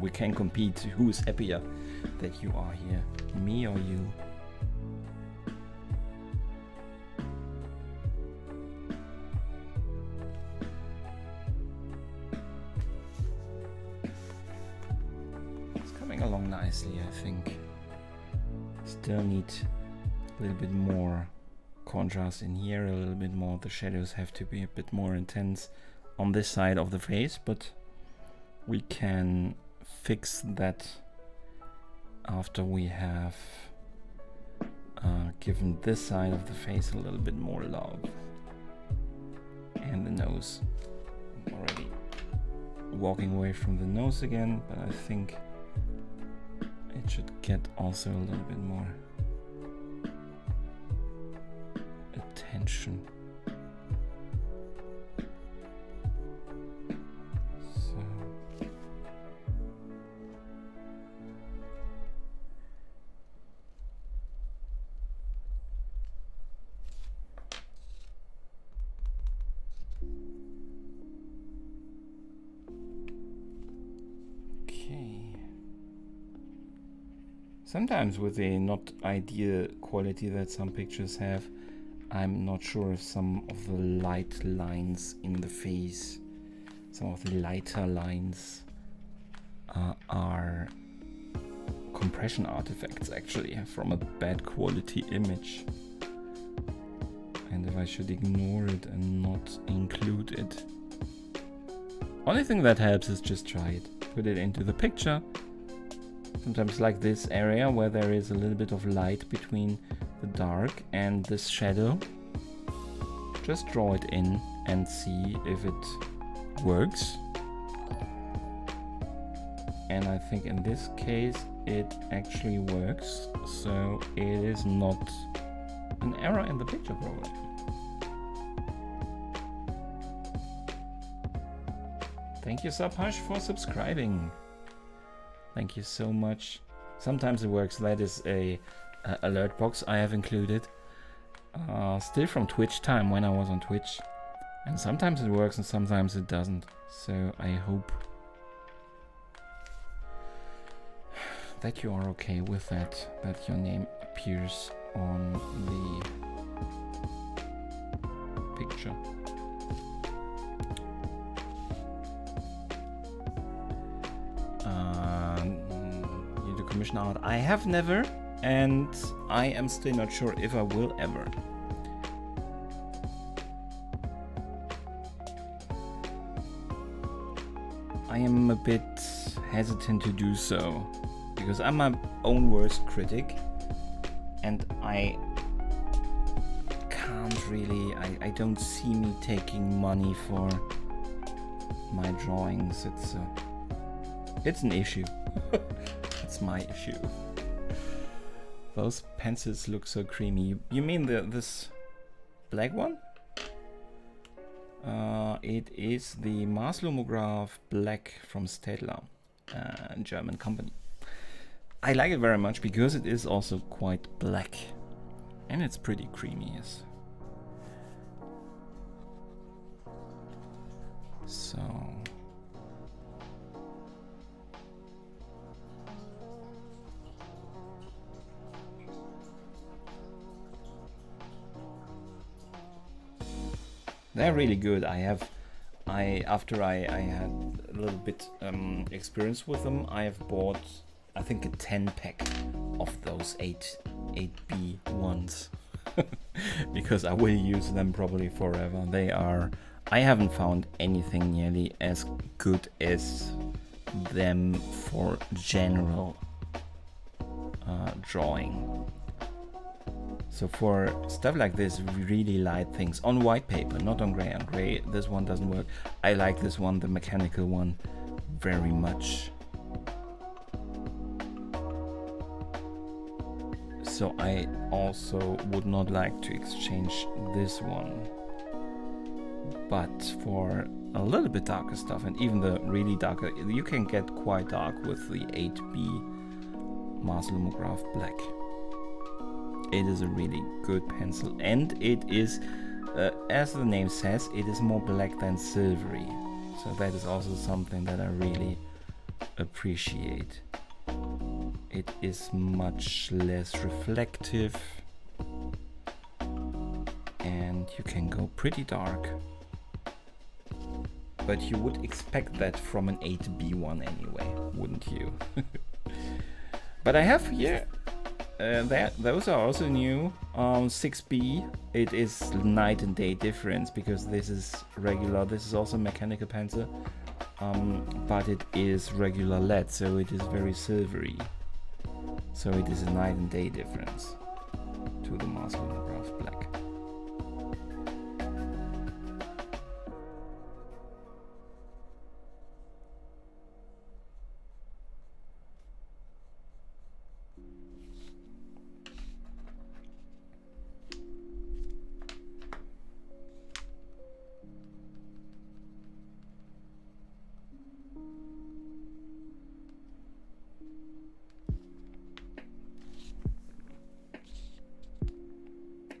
We can compete. Who is happier that you are here, me or you? It's coming along nicely, I think. Still need a little bit more contrast in here, a little bit more. The shadows have to be a bit more intense on this side of the face, but we can fix that after we have given this side of the face a little bit more love. And the nose. I'm already walking away from the nose again, but I think it should get also a little bit more attention. Sometimes with the not ideal quality that some pictures have, I'm not sure if some of the light lines in the face, some of the lighter lines are compression artifacts actually from a bad quality image. And if I should ignore it and not include it. Only thing that helps is just try it. Put it into the picture. Sometimes like this area where there is a little bit of light between the dark and this shadow. Just draw it in and see if it works. And I think in this case it actually works. So it is not an error in the picture probably. Thank you Subhush for subscribing. Thank you so much. Sometimes it works. That is a alert box I have included. Still from Twitch time when I was on Twitch. And sometimes it works and sometimes it doesn't. So I hope that you are okay with that. That your name appears on the picture. You do commission art. I have never, and I am still not sure if I will ever. I am a bit hesitant to do so because I'm my own worst critic, and I can't really. I don't see me taking money for my drawings. It's an issue. It's my issue. Those pencils look so creamy. You mean this black one? It is the Mars Lumograph Black from Stedtler, a German company. I like it very much because it is also quite black. And it's pretty creamy, yes. So... They're really good. After I had a little bit experience with them, I have bought, I think, a 10-pack of those 8B ones because I will use them probably forever. I haven't found anything nearly as good as them for general drawing. So for stuff like this, really light things on white paper, not on gray. On gray, this one doesn't work. I like this one, the mechanical one, very much. So I also would not like to exchange this one. But for a little bit darker stuff, and even the really darker, you can get quite dark with the 8B Mars Lumograph Black. It is a really good pencil, and it is, as the name says, it is more black than silvery. So that is also something that I really appreciate. It is much less reflective, and you can go pretty dark. But you would expect that from an 8B one anyway, wouldn't you? But I have here, those are also new. 6B, it is night and day difference, because this is regular, this is also mechanical pencil, but it is regular lead, so it is very silvery. So it is a night and day difference to the Mars Lumograph Black.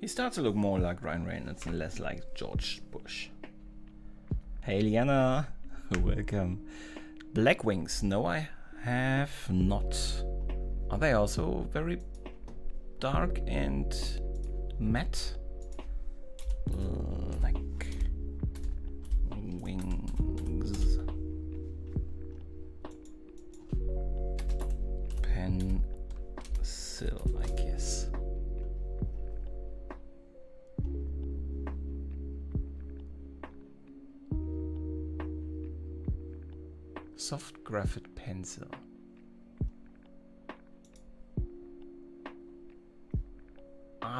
He starts to look more like Ryan Reynolds and less like George Bush. Hey Liana, welcome. Black Wings, no I have not. Are they also very dark and matte? Like wings. Pencil, I guess. Soft graphite pencil.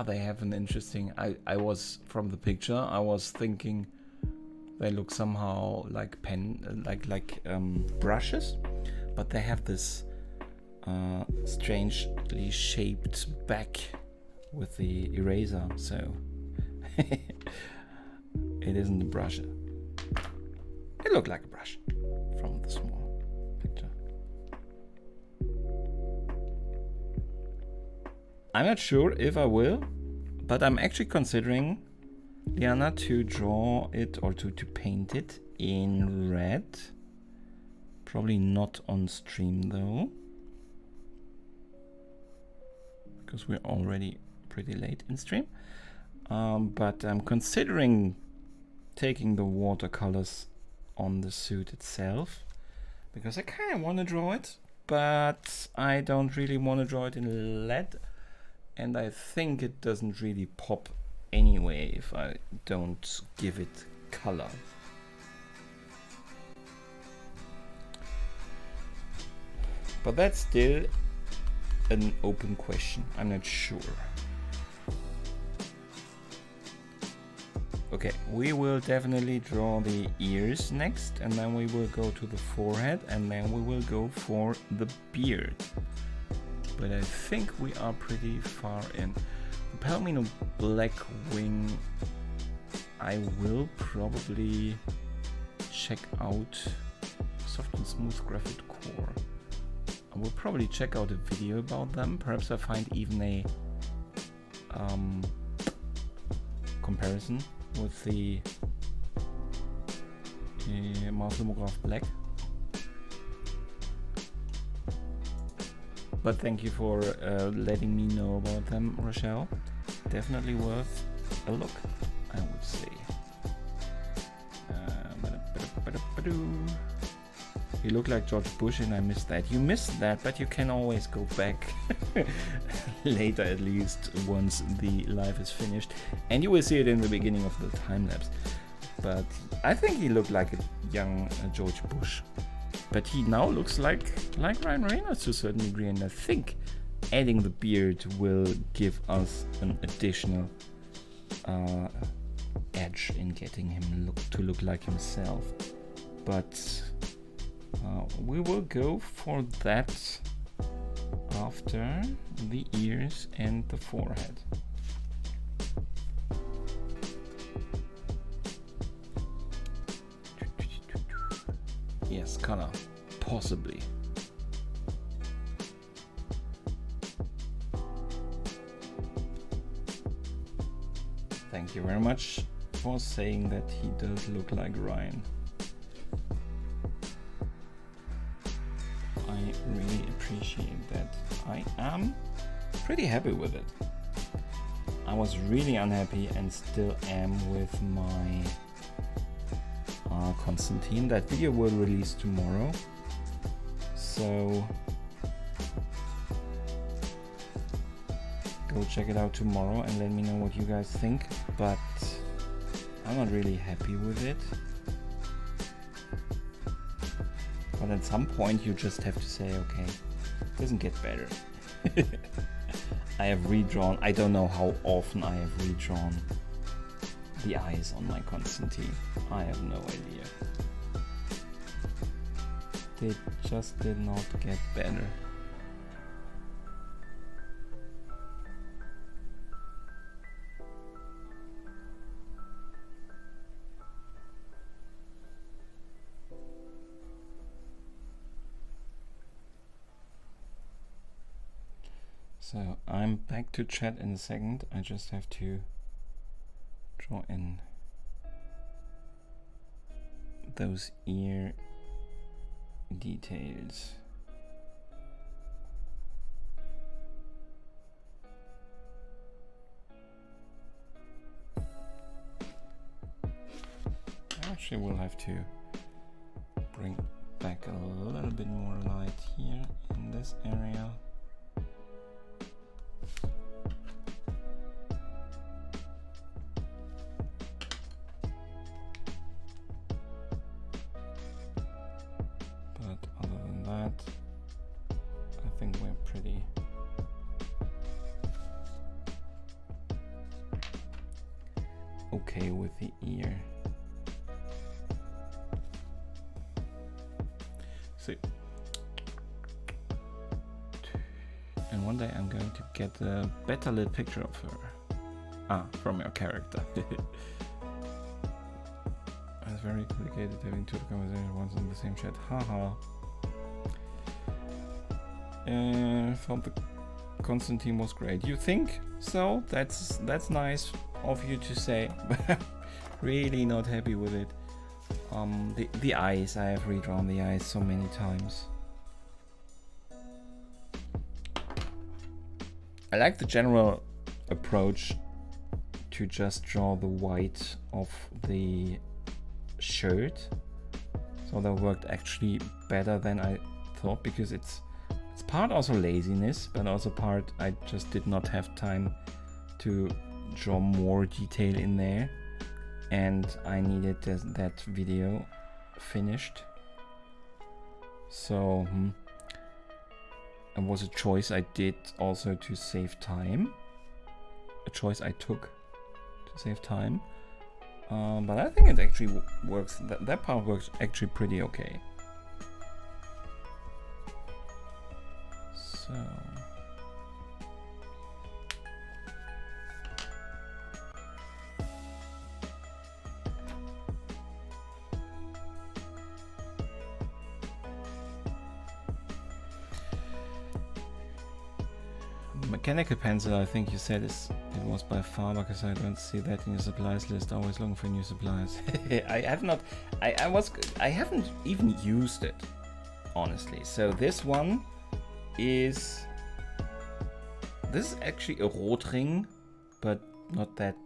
They have an interesting. I was from the picture. I was thinking they look somehow like brushes, but they have this strangely shaped back with the eraser. So it isn't a brush. It looked like a brush from the small picture. I'm not sure if I will, but I'm actually considering, Liana, to draw it or to paint it in red. Probably not on stream though, because we're already pretty late in stream. But I'm considering taking the watercolors on the suit itself, because I kind of want to draw it, but I don't really want to draw it in lead, and I think it doesn't really pop anyway if I don't give it color. But that's still an open question. I'm not sure. Okay, we will definitely draw the ears next, and then we will go to the forehead, and then we will go for the beard. But I think we are pretty far in. The Palomino Black Wing, I will probably check out Soft and Smooth Graphite Core. I will probably check out a video about them. Perhaps I find even a comparison with the Mars Lumograph Black. But thank you for letting me know about them, Rochelle. Definitely worth a look, I would say. You look like George Bush and I missed that. You missed that, but you can always go back later, at least once the live is finished. And you will see it in the beginning of the time lapse. But I think he looked like a young George Bush. But he now looks like Ryan Reynolds to a certain degree, and I think adding the beard will give us an additional edge in getting him to look like himself. But we will go for that after the ears and the forehead. Yes, color, possibly. Thank you very much for saying that he does look like Ryan. I really appreciate that. I am pretty happy with it. I was really unhappy and still am with my Constantine. That video will release tomorrow, so go check it out tomorrow and let me know what you guys think. But I'm not really happy with it. But at some point you just have to say, okay, it doesn't get better. I have redrawn, I don't know how often I have redrawn the eyes on my Constantine. I have no idea. They just did not get better. So I'm back to chat in a second. I just have to draw in those ear details. Actually, we'll have to bring back a little bit more light here in this area. Okay with the ear. See, and one day I'm going to get a better lit picture of her. From your character. It's very complicated having two conversations once in the same chat. Haha. Thought the Constantine was great. You think so? That's nice of you to say, but really not happy with it. The eyes, I have redrawn the eyes so many times. I like the general approach to just draw the white of the shirt, so that worked actually better than I thought, because it's part also laziness, but also part I just did not have time to draw more detail in there, and I needed that video finished. So it was a choice I did also to save time, a choice I took to save time, but I think it actually works. That part works actually pretty okay. So mechanical pencil, I think you said it was by far, because I don't see that in your supplies list. Always looking for new supplies. I haven't even used it, honestly. So this one is actually a Rotring, but not that.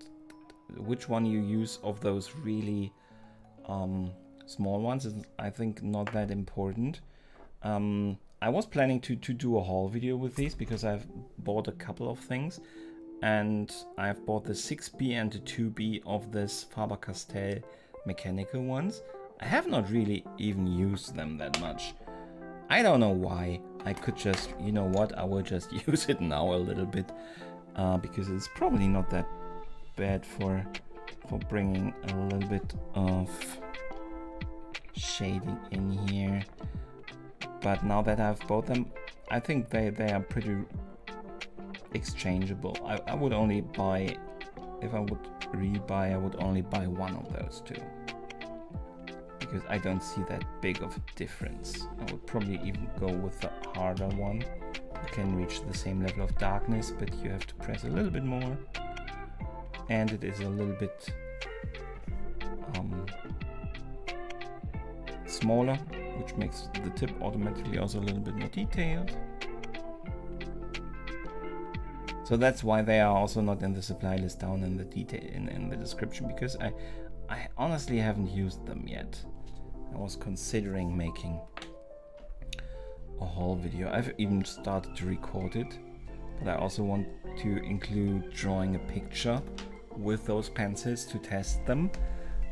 Which one you use of those really small ones is, I think, not that important. I was planning to do a haul video with these because I've bought a couple of things, and I've bought the 6B and the 2B of this Faber-Castell mechanical ones. I have not really even used them that much. I don't know why. I could just, you know what, I will just use it now a little bit, because it's probably not that bad for bringing a little bit of shading in here. But now that I've bought them, I think they are pretty exchangeable. I would only buy, if I would rebuy, I would only buy one of those two, because I don't see that big of a difference. I would probably even go with the harder one. You can reach the same level of darkness, but you have to press a little bit more, and it is a little bit smaller, which makes the tip automatically also a little bit more detailed. So that's why they are also not in the supply list down in the detail in the description, because I honestly haven't used them yet. I was considering making a haul video. I've even started to record it, but I also want to include drawing a picture with those pencils to test them,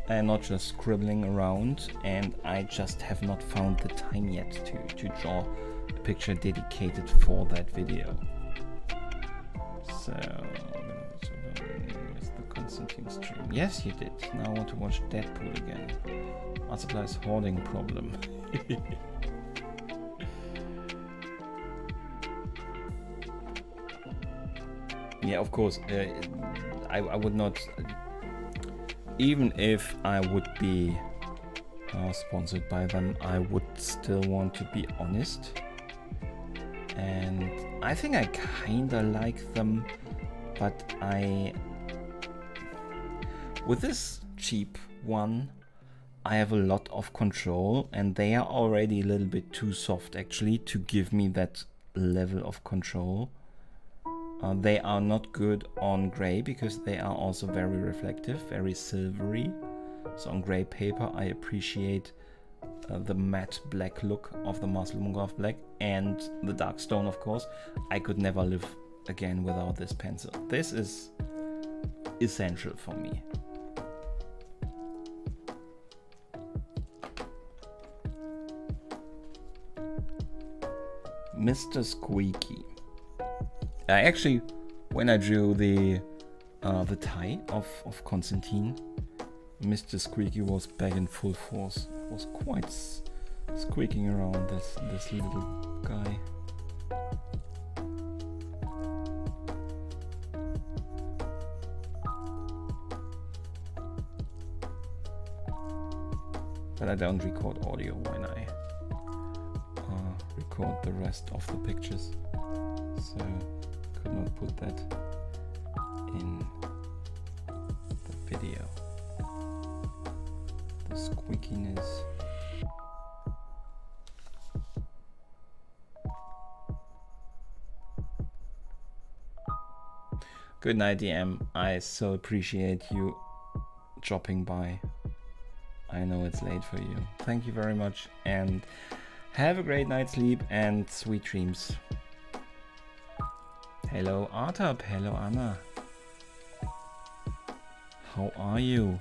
and not just scribbling around. And I just have not found the time yet to draw a picture dedicated for that video. So, where's the Constantine stream? Yes, you did. Now I want to watch Deadpool again. Multiply's hoarding problem. Yeah, of course. I would not, even if I would be sponsored by them, I would still want to be honest. And I think I kinda like them, but with this cheap one, I have a lot of control, and they are already a little bit too soft actually to give me that level of control. They are not good on gray because they are also very reflective, very silvery. So on gray paper I appreciate the matte black look of the Mars Lumograph Black, and the dark stone, of course. I could never live again without this pencil. This is essential for me. Mr. Squeaky. Actually, when I drew the tie of Constantine, Mr. Squeaky was back in full force. It was quite squeaking around, this little guy. But I don't record audio when I record the rest of the pictures, so could not put that in the video. The squeakiness. Good night, DM. I so appreciate you dropping by. I know it's late for you. Thank you very much, and have a great night's sleep and sweet dreams. Hello Artab, hello Anna. How are you?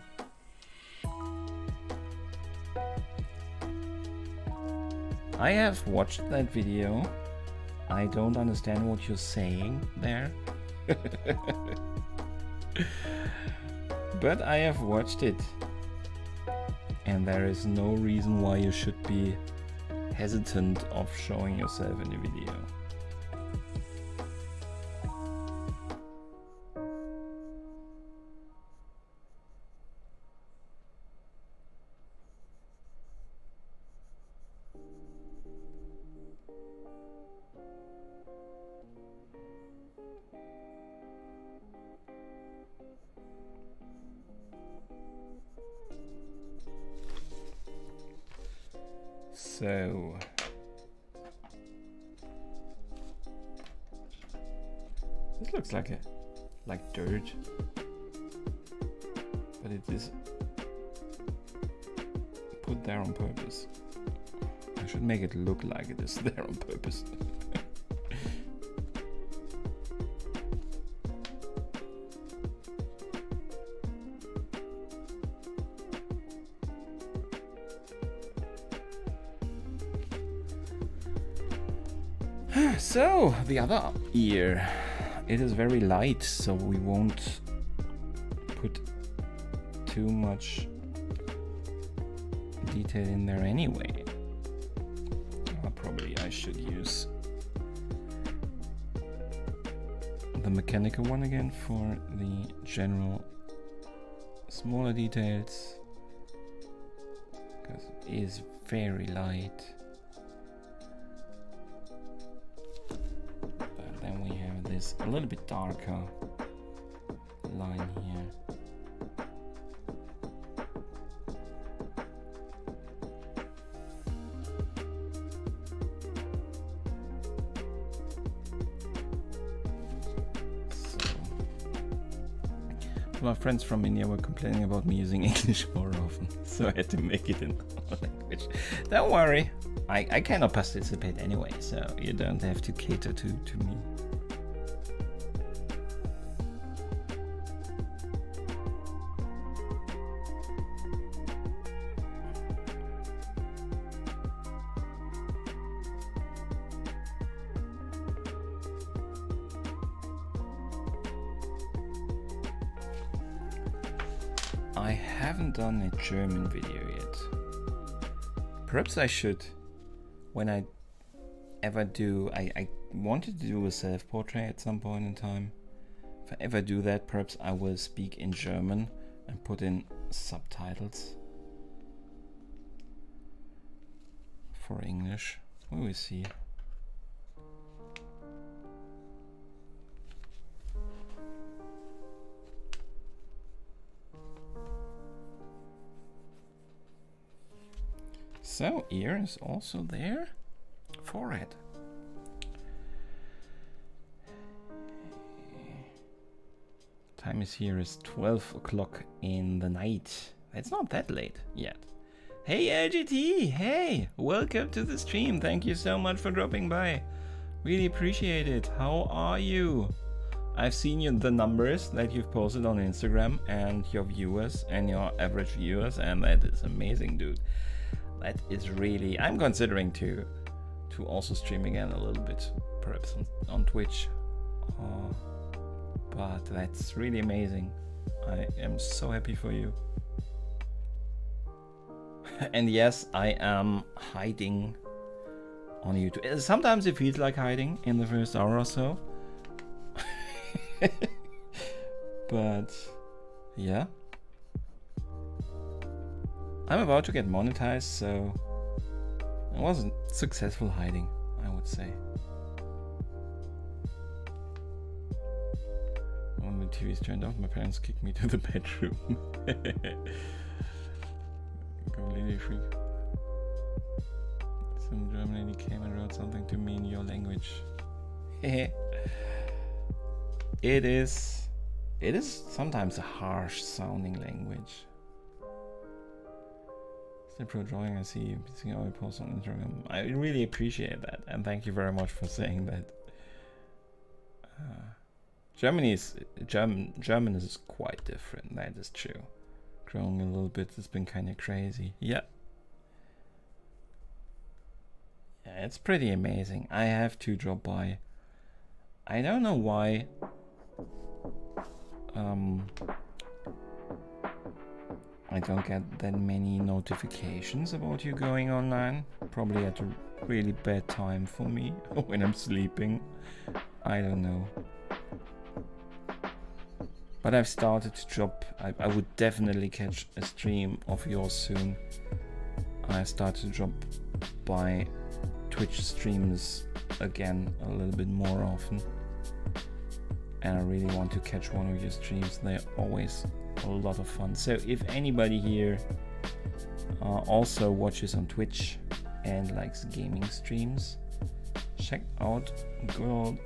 I have watched that video. I don't understand what you're saying there. But I have watched it. And there is no reason why you should be hesitant of showing yourself in a video. So this looks like dirt, but it is put there on purpose. I should make it look like it is there on purpose. So, the other ear. It is very light, so we won't put too much detail in there anyway. Probably I should use the mechanical one again for the general smaller details, because it is very light. But then we have this a little bit darker line here. My friends from India were complaining about me using English more often, so I had to make it in our language. Don't worry, I cannot participate anyway, so you don't have to cater to me. I haven't done a German video yet. Perhaps I should. When I ever do, I wanted to do a self-portrait at some point in time. If I ever do that, perhaps I will speak in German and put in subtitles for English. We will see. So, ear is also there. Forehead. Time is here is 12 o'clock in the night. It's not that late yet. Hey LGT! Hey! Welcome to the stream. Thank you so much for dropping by. Really appreciate it. How are you? I've seen the numbers that you've posted on Instagram and your viewers and your average viewers, and that is amazing, dude. That is really... I'm considering to also stream again a little bit, perhaps on Twitch. But that's really amazing. I am so happy for you. And yes, I am hiding on YouTube. Sometimes it feels like hiding in the first hour or so. But yeah. I'm about to get monetized, so it wasn't successful hiding, I would say. When the TV's turned off, my parents kicked me to the bedroom. Completely freak. Some German lady came and wrote something to me in your language. It is sometimes a harsh sounding language. Pro drawing, I see you seeing all your posts on Instagram. I really appreciate that, and thank you very much for saying that. German is quite different. That is true. Growing a little bit has been kind of crazy. Yeah, it's pretty amazing. I have to drop by. I don't know why. I don't get that many notifications about you going online. Probably at a really bad time for me when I'm sleeping. I don't know. But I've started to drop. I would definitely catch a stream of yours soon. I started to drop by Twitch streams again a little bit more often. And I really want to catch one of your streams. They're always a lot of fun. So if anybody here also watches on Twitch and likes gaming streams, check out good old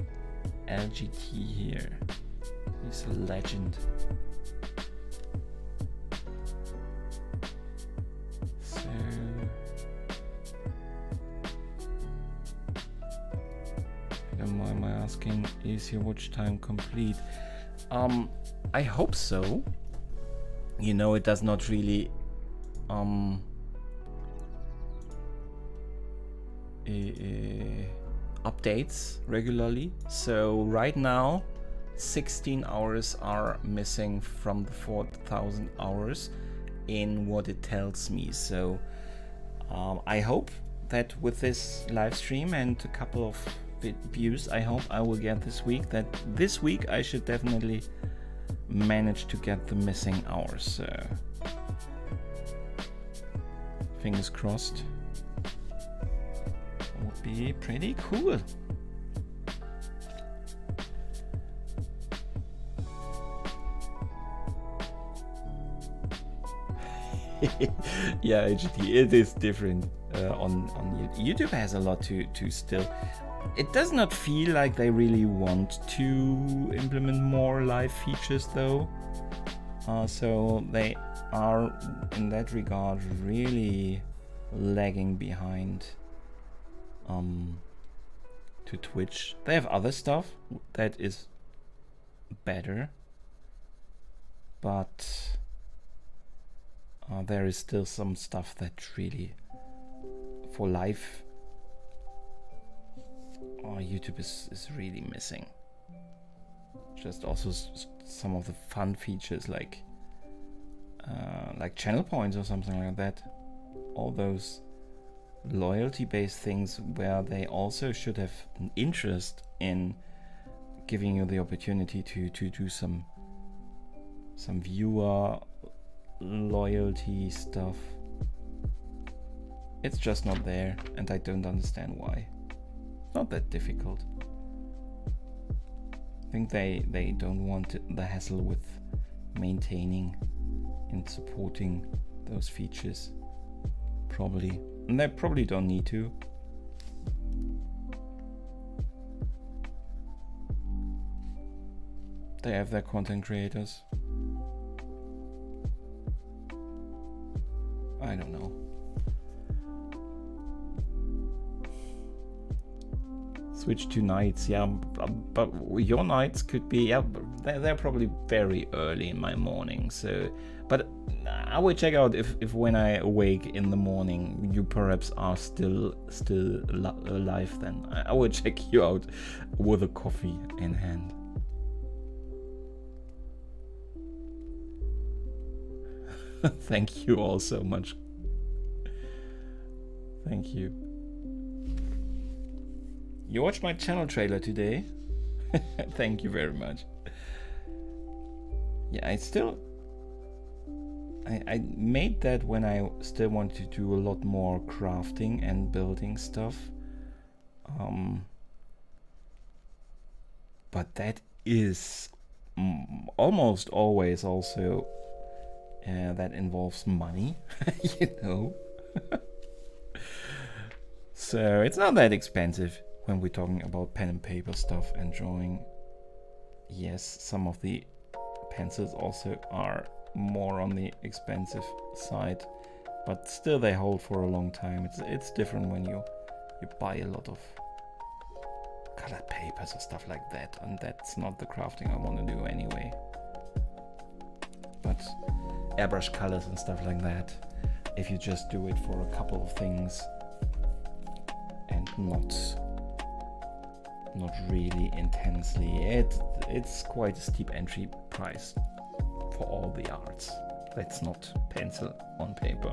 LGT here. He's a legend. So asking, is your watch time complete? I hope so. You know, it does not really updates regularly. So right now 16 hours are missing from the 4,000 hours in what it tells me. So I hope that with this live stream and a couple of views, I hope I will get this week, that this week I should definitely manage to get the missing hours. So fingers crossed. Would be pretty cool. Yeah, HT, it is different on YouTube. Has a lot to still. It does not feel like they really want to implement more live features though. So they are in that regard really lagging behind to Twitch. They have other stuff that is better, but there is still some stuff that really for live YouTube is really missing. Just also some of the fun features like channel points or something like that. All those loyalty-based things where they also should have an interest in giving you the opportunity to do some viewer loyalty stuff. It's just not there, and I don't understand why. Not that difficult. I think they don't want the hassle with maintaining and supporting those features. Probably. And they probably don't need to. They have their content creators. I don't know. Switch to nights, yeah, but your nights could be, yeah, they're probably very early in my morning. So, but I will check out if when I awake in the morning, you perhaps are still alive. Then I will check you out with a coffee in hand. Thank you all so much. Thank you. You watched my channel trailer today? Thank you very much. Yeah, I made that when I still wanted to do a lot more crafting and building stuff. But that is almost always also that involves money, you know. So it's not that expensive when we're talking about pen and paper stuff and drawing. Yes, some of the pencils also are more on the expensive side, but still they hold for a long time. It's different when you buy a lot of colored papers or stuff like that, and that's not the crafting I want to do anyway. But airbrush colors and stuff like that, if you just do it for a couple of things and not really intensely, it's quite a steep entry price for all the arts. That's not pencil on paper.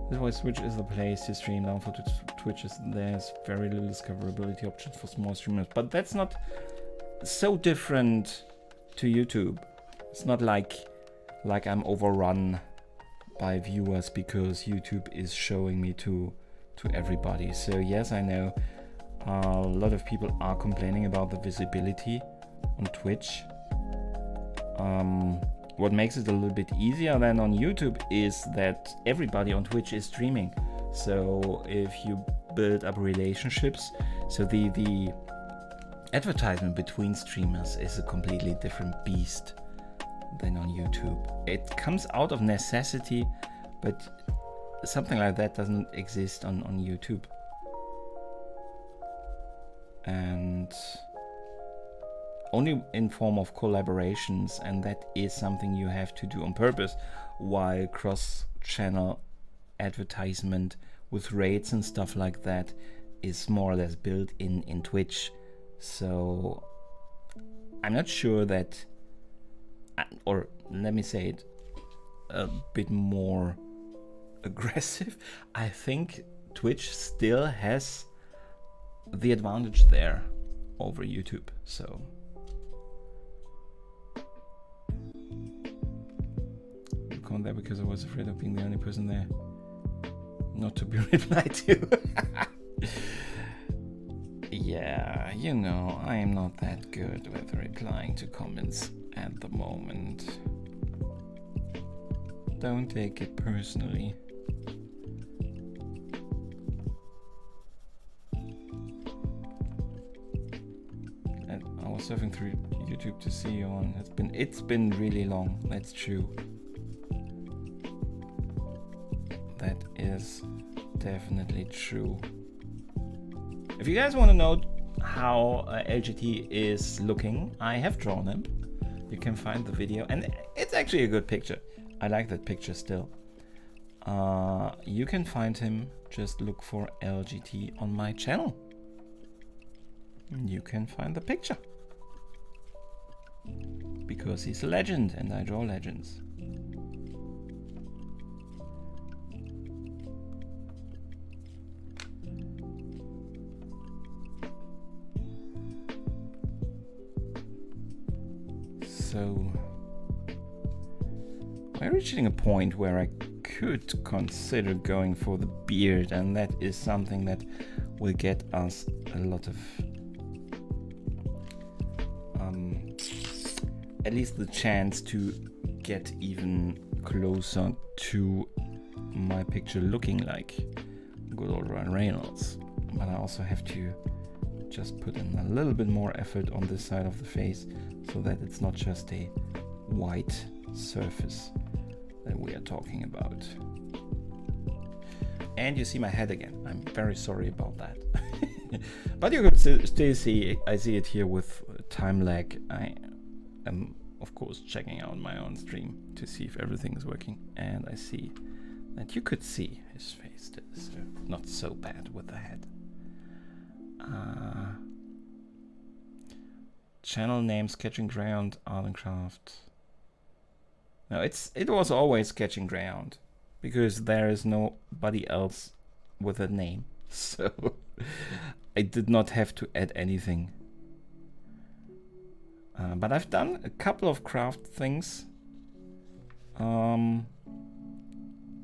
This is why Twitch is the place to stream. Down for Twitch there's very little discoverability options for small streamers, but that's not so different to YouTube. It's not like I'm overrun by viewers because YouTube is showing me to everybody. So yes, I know a lot of people are complaining about the visibility on Twitch. What makes it a little bit easier than on YouTube is that everybody on Twitch is streaming. So if you build up relationships, so the advertisement between streamers is a completely different beast than on YouTube. It comes out of necessity, but something like that doesn't exist on YouTube. and only in form of collaborations, and that is something you have to do on purpose, while cross-channel advertisement with rates and stuff like that is more or less built in Twitch. So I'm not sure that, or let me say it a bit more aggressive, I think Twitch still has the advantage there over YouTube. So you come there because I was afraid of being the only person there not to be replied to. Yeah, you know, I am not that good with replying to comments at the moment. Don't take it personally. And I was surfing through YouTube to see you on. It's been really long, that's true. That is definitely true. If you guys want to know how LGT is looking, I have drawn him. You can find the video, and it's actually a good picture. I like that picture still. You can find him, just look for LGT on my channel. You can find the picture. Because he's a legend and I draw legends. So we're reaching a point where I could consider going for the beard, and that is something that will get us a lot of at least the chance to get even closer to my picture looking like good old Ryan Reynolds. But I also have to just put in a little bit more effort on this side of the face, so that it's not just a white surface that we are talking about. And you see my head again. I'm very sorry about that. But you could still see, I see it here with time lag. I am of course checking out my own stream to see if everything is working, and I see that you could see his face. So not so bad with the head. Channel name Sketching Ground Art and Craft. No, it was always Sketching Ground because there is nobody else with a name, so I did not have to add anything. But I've done a couple of craft things,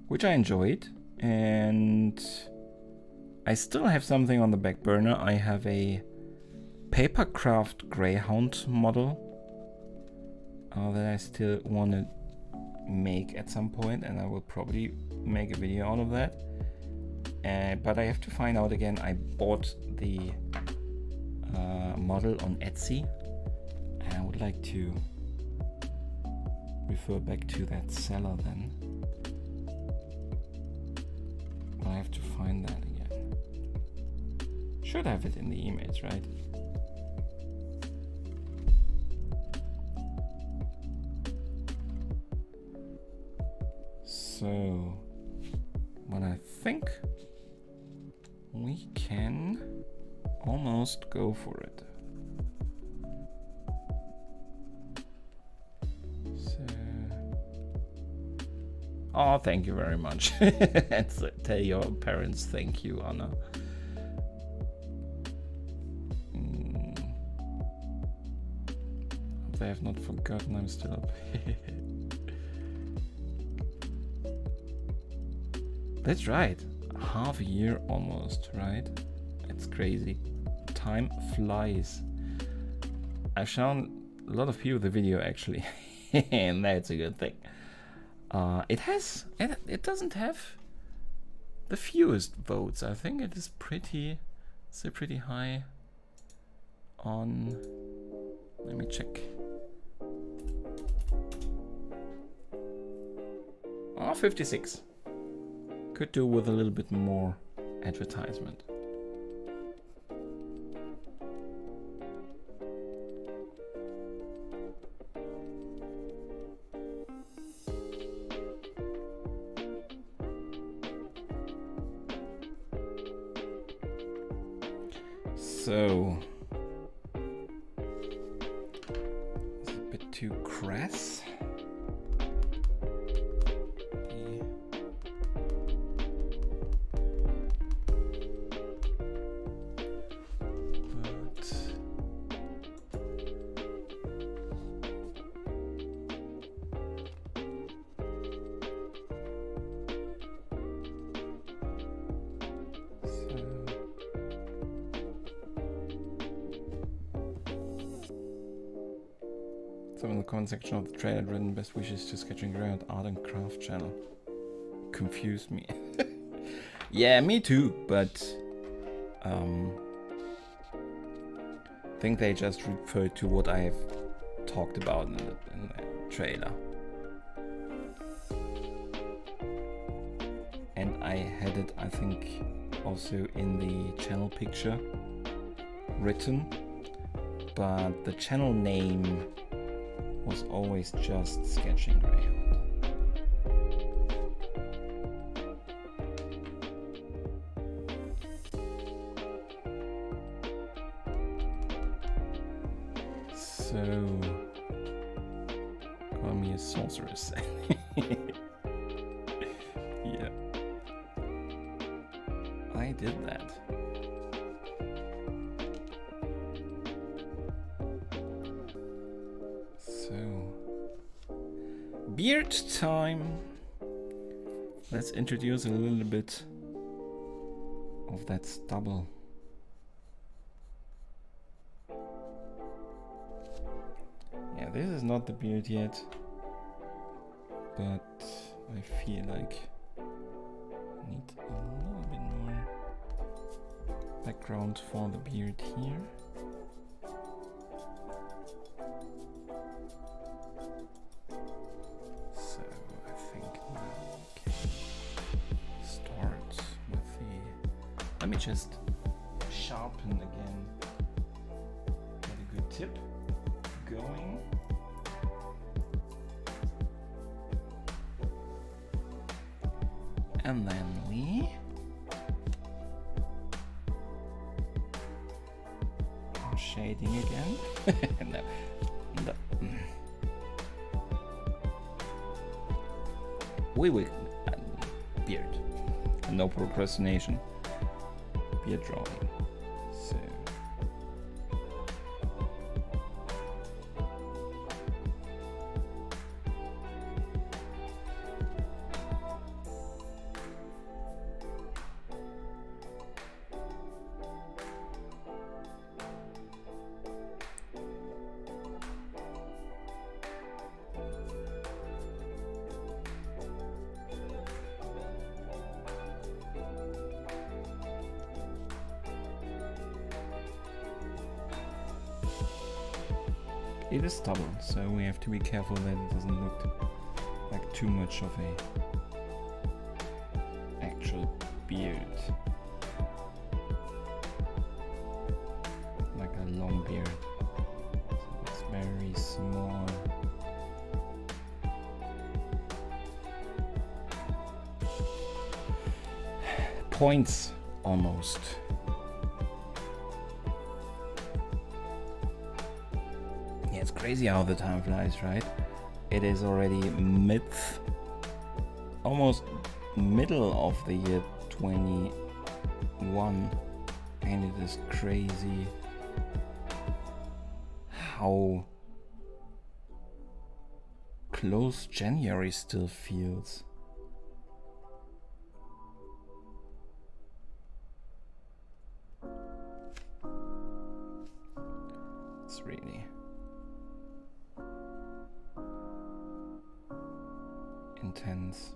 which I enjoyed, and I still have something on the back burner. I have a papercraft Greyhound model that I still want to make at some point, and I will probably make a video out of that. But I have to find out again. I bought the model on Etsy, and I would like to refer back to that seller then. But I have to find that again. Should have it in the emails, right? So, what I think we can almost go for it. So, oh, thank you very much. And so tell your parents thank you, Anna. They have not forgotten I'm still up. That's right, half a year almost, right? It's crazy. Time flies. I've shown a lot of people the video actually, and that's a good thing. It doesn't have the fewest votes. I think it is pretty high on. Let me check. Oh, 56. Could do with a little bit more advertisement. So it's a bit too crass. So in the comment section of the trailer, I'd written best wishes to Sketching Around Art and Craft channel. Confused me. Yeah, me too, but I think they just referred to what I've talked about in the trailer. And I had it, I think, also in the channel picture written, but the channel name was always just Sketching Around. So, call me a sorceress. Yeah, I did that. Beard time. Let's introduce a little bit of that stubble. Yeah, this is not the beard yet, but I feel like I need a little bit more background for the beard here. Let me just sharpen again. Get a good tip going. And then we are shading again. No. We will beard. No procrastination. Beard drawing. So it is stubble, so we have to be careful that it doesn't look like too much of a actual beard. Like a long beard. So it's very small. Points almost. It's crazy how the time flies, right? It is already almost middle of the year 21, and it is crazy how close January still feels. It's really intense.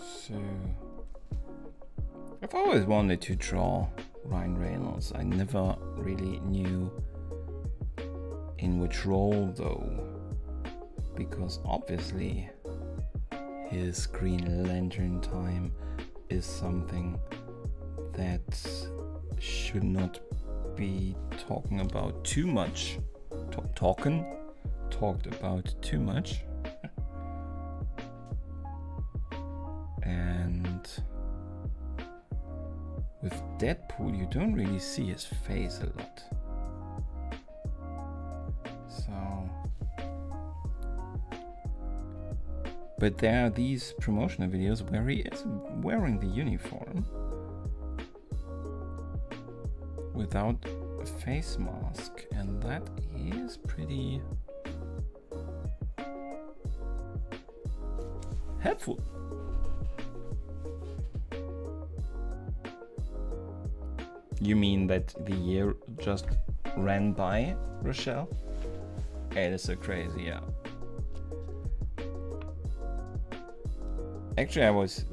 So I've always wanted to draw Ryan Reynolds. I never really knew in which role though, because obviously his Green Lantern time is something that should not be talking about too much. Talked about too much. with Deadpool, you don't really see his face a lot. So, but there are these promotional videos where he is wearing the uniform without a face mask, and that is pretty helpful. You mean that the year just ran by, Rochelle? It is so crazy, yeah. Actually, I was...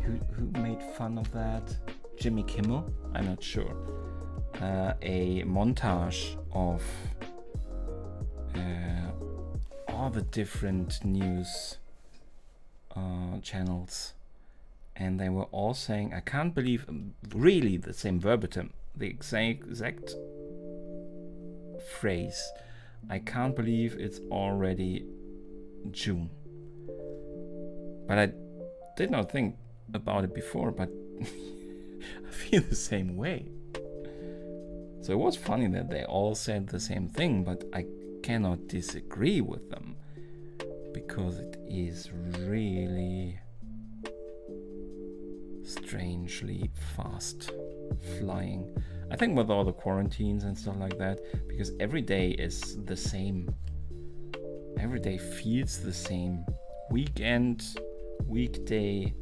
Who made fun of that? Jimmy Kimmel? I'm not sure. A montage of all the different news channels, and they were all saying, I can't believe, really the same verbatim, the exact phrase, I can't believe it's already June. But I did not think about it before, but I feel the same way. So it was funny that they all said the same thing, but I cannot disagree with them, because it is really strangely fast flying. I think with all the quarantines and stuff like that, because every day is the same. Every day feels the same. Weekend, weekday,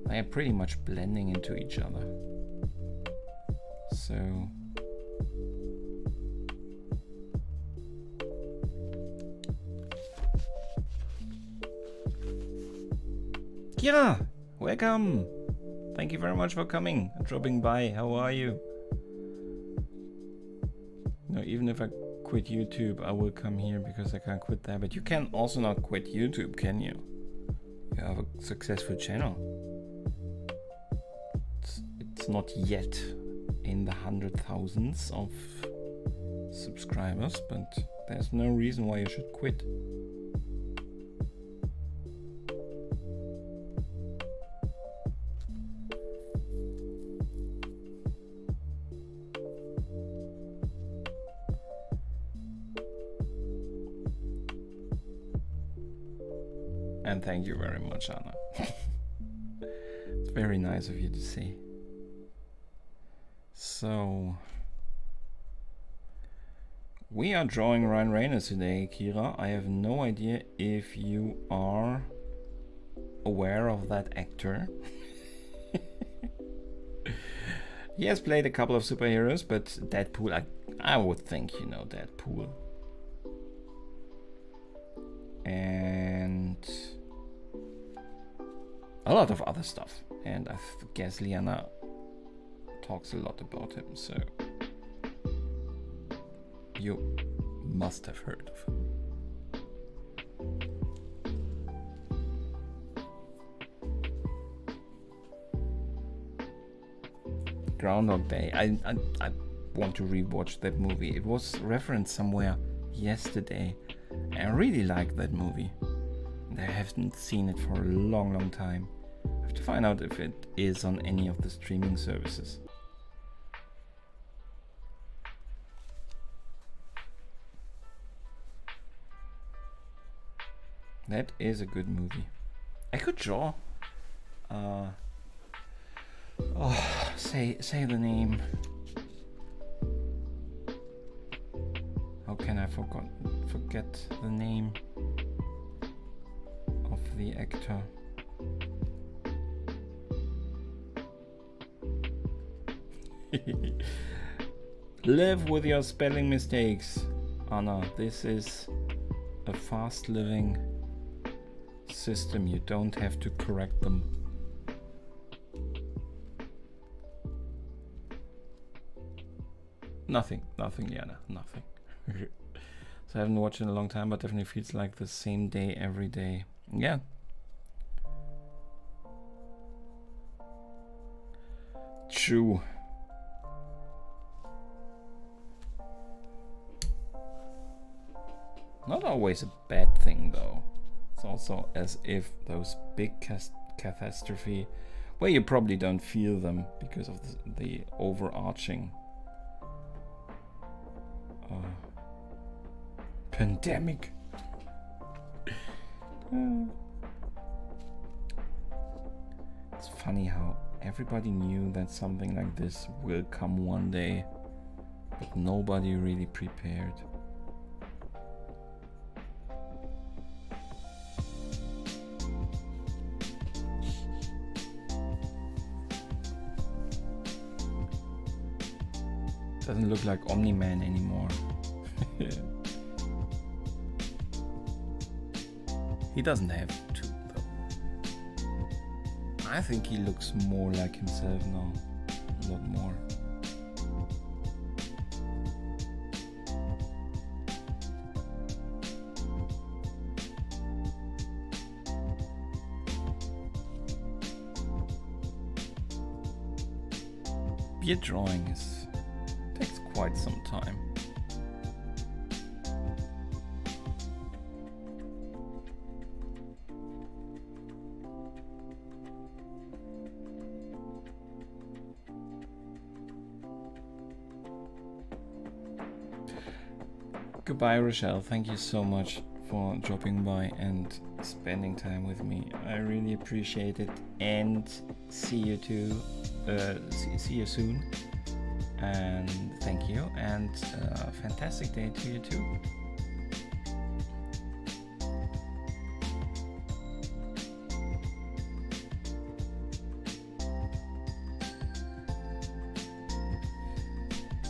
they are pretty much blending into each other. So Kira, welcome. Thank you very much for coming and dropping by. How are you? No, even if I quit YouTube, I will come here because I can't quit there. But you can also not quit YouTube, can you? You have a successful channel. It's not yet in the 100,000s of subscribers, but there's no reason why you should quit. And thank you very much, Anna. It's very nice of you to say. So, we are drawing Ryan Reynolds today, Kira. I have no idea if you are aware of that actor. He has played a couple of superheroes, but Deadpool, I would think you know Deadpool. And a lot of other stuff. And I guess Liana talks a lot about him, so you must have heard of him. Groundhog Day. I want to rewatch that movie. It was referenced somewhere yesterday. I really like that movie. And I haven't seen it for a long time. I have to find out if it is on any of the streaming services. That is a good movie. I could draw. Say the name. How can I forget the name of the actor? Live with your spelling mistakes, Anna. This is a fast living system. You don't have to correct them. Nothing, Yana, nothing. So I haven't watched it in a long time, but definitely feels like the same day every day. Yeah. True. Not always a bad thing though. It's also as if those big catastrophe, Well, you probably don't feel them because of the overarching pandemic. It's funny how everybody knew that something like this will come one day, but nobody really prepared. Doesn't look like Omni-Man anymore. He doesn't have to, though. I think he looks more like himself now. A lot more. Beard drawing takes quite some time. Goodbye, Rochelle. Thank you so much for dropping by and spending time with me. I really appreciate it, and see you soon. And thank you, and fantastic day to you too.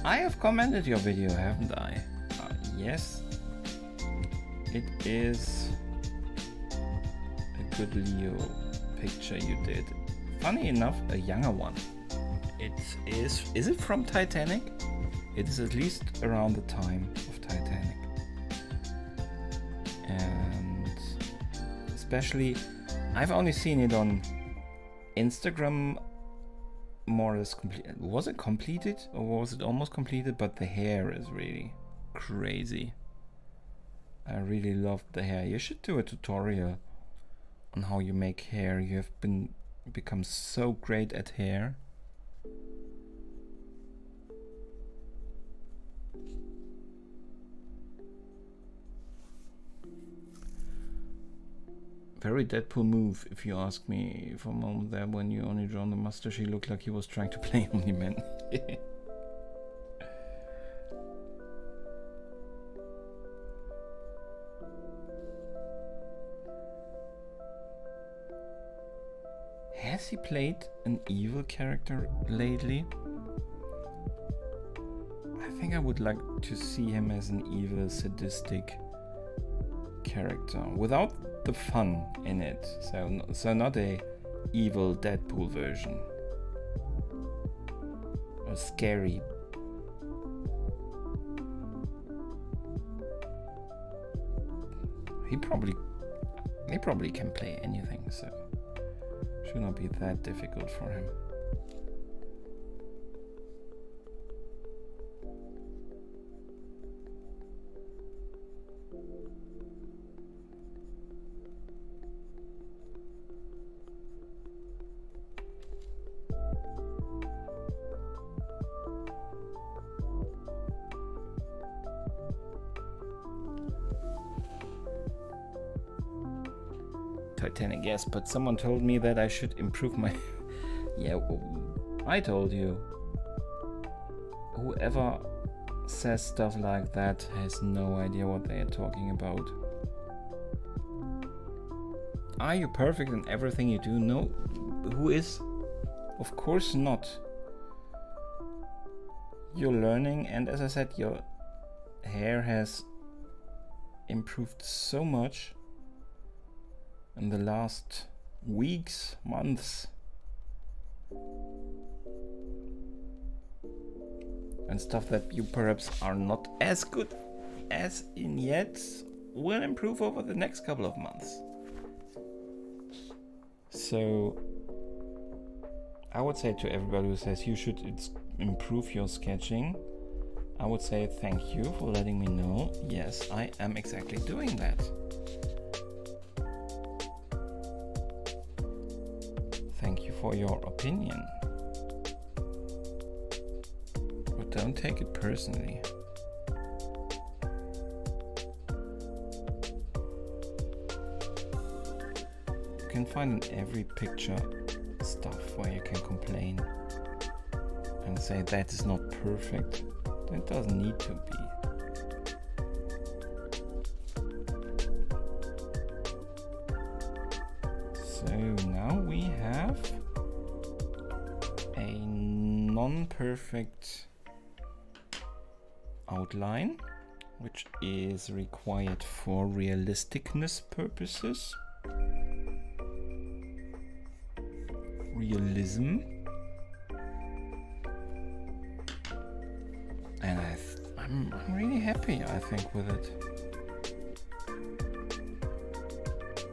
I have commented your video, haven't I? Yes, it is a good Leo picture you did. Funny enough, a younger one. It is it from Titanic? It is at least around the time of Titanic. And especially, I've only seen it on Instagram more or less complete. Was it completed or was it almost completed? But the hair is really crazy. I really loved the hair. You should do a tutorial on how you make hair. You have become so great at hair. Very Deadpool move, if you ask me. For a moment there, when you only drawn the mustache, he looked like he was trying to play Omni-Man. Has he played an evil character lately? I think I would like to see him as an evil, sadistic character without the fun in it. So not a evil Deadpool version. A scary. He probably can play anything, so should not be that difficult for him. Titanic, yes, but someone told me that I should improve my... Yeah, I told you. Whoever says stuff like that has no idea what they are talking about. Are you perfect in everything you do? No. Who is? Of course not. You're learning, and as I said, your hair has improved so much in the last weeks, months, and stuff that you perhaps are not as good as in yet will improve over the next couple of months. So I would say to everybody who says you should improve your sketching, I would say thank you for letting me know. Yes, I am exactly doing that. Thank you for your opinion. But don't take it personally. You can find in every picture stuff where you can complain and say that is not perfect. It doesn't need to be. So now we have a non-perfect outline, which is required for realisticness purposes. Realism. And I'm really happy, I think, with it.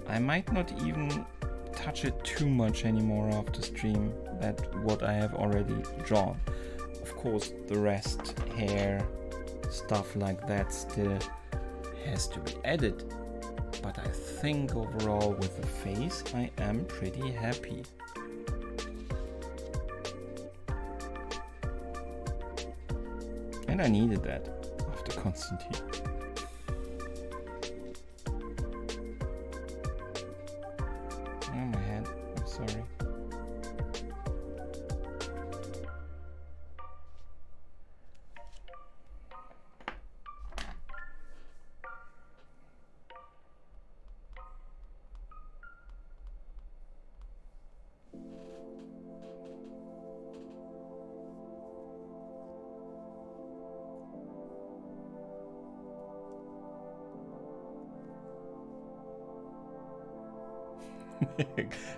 I might not even touch it too much anymore after stream, that what I have already drawn. Of course, the rest, hair, stuff like that still has to be added. But I think overall with the face, I am pretty happy. And I needed that after Constantine. Oh, my head. I'm sorry.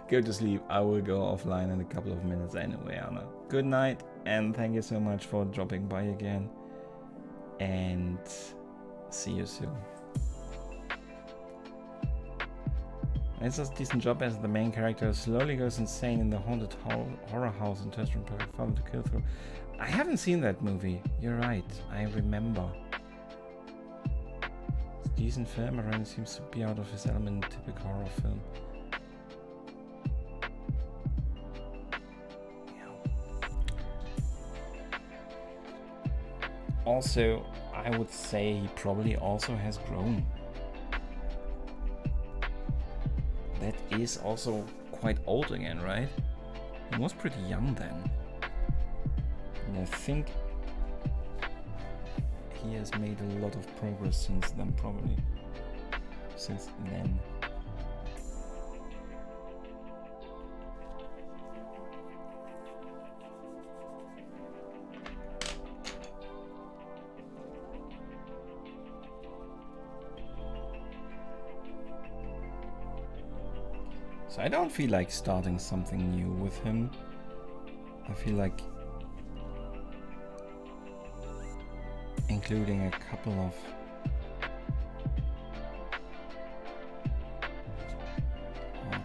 Go to sleep. I will go offline in a couple of minutes anyway, Anna. Good night, and thank you so much for dropping by again. And see you soon. It's a decent job as the main character slowly goes insane in the haunted horror house and turns from perfect father to kill through. I haven't seen that movie. You're right. I remember. It's a decent film. Reynolds seems to be out of his element in a typical horror film. Also, I would say he probably also has grown. That is also quite old again, right? He was pretty young then. And I think he has made a lot of progress since then, probably. Since then. So I don't feel like starting something new with him. I feel like including a couple of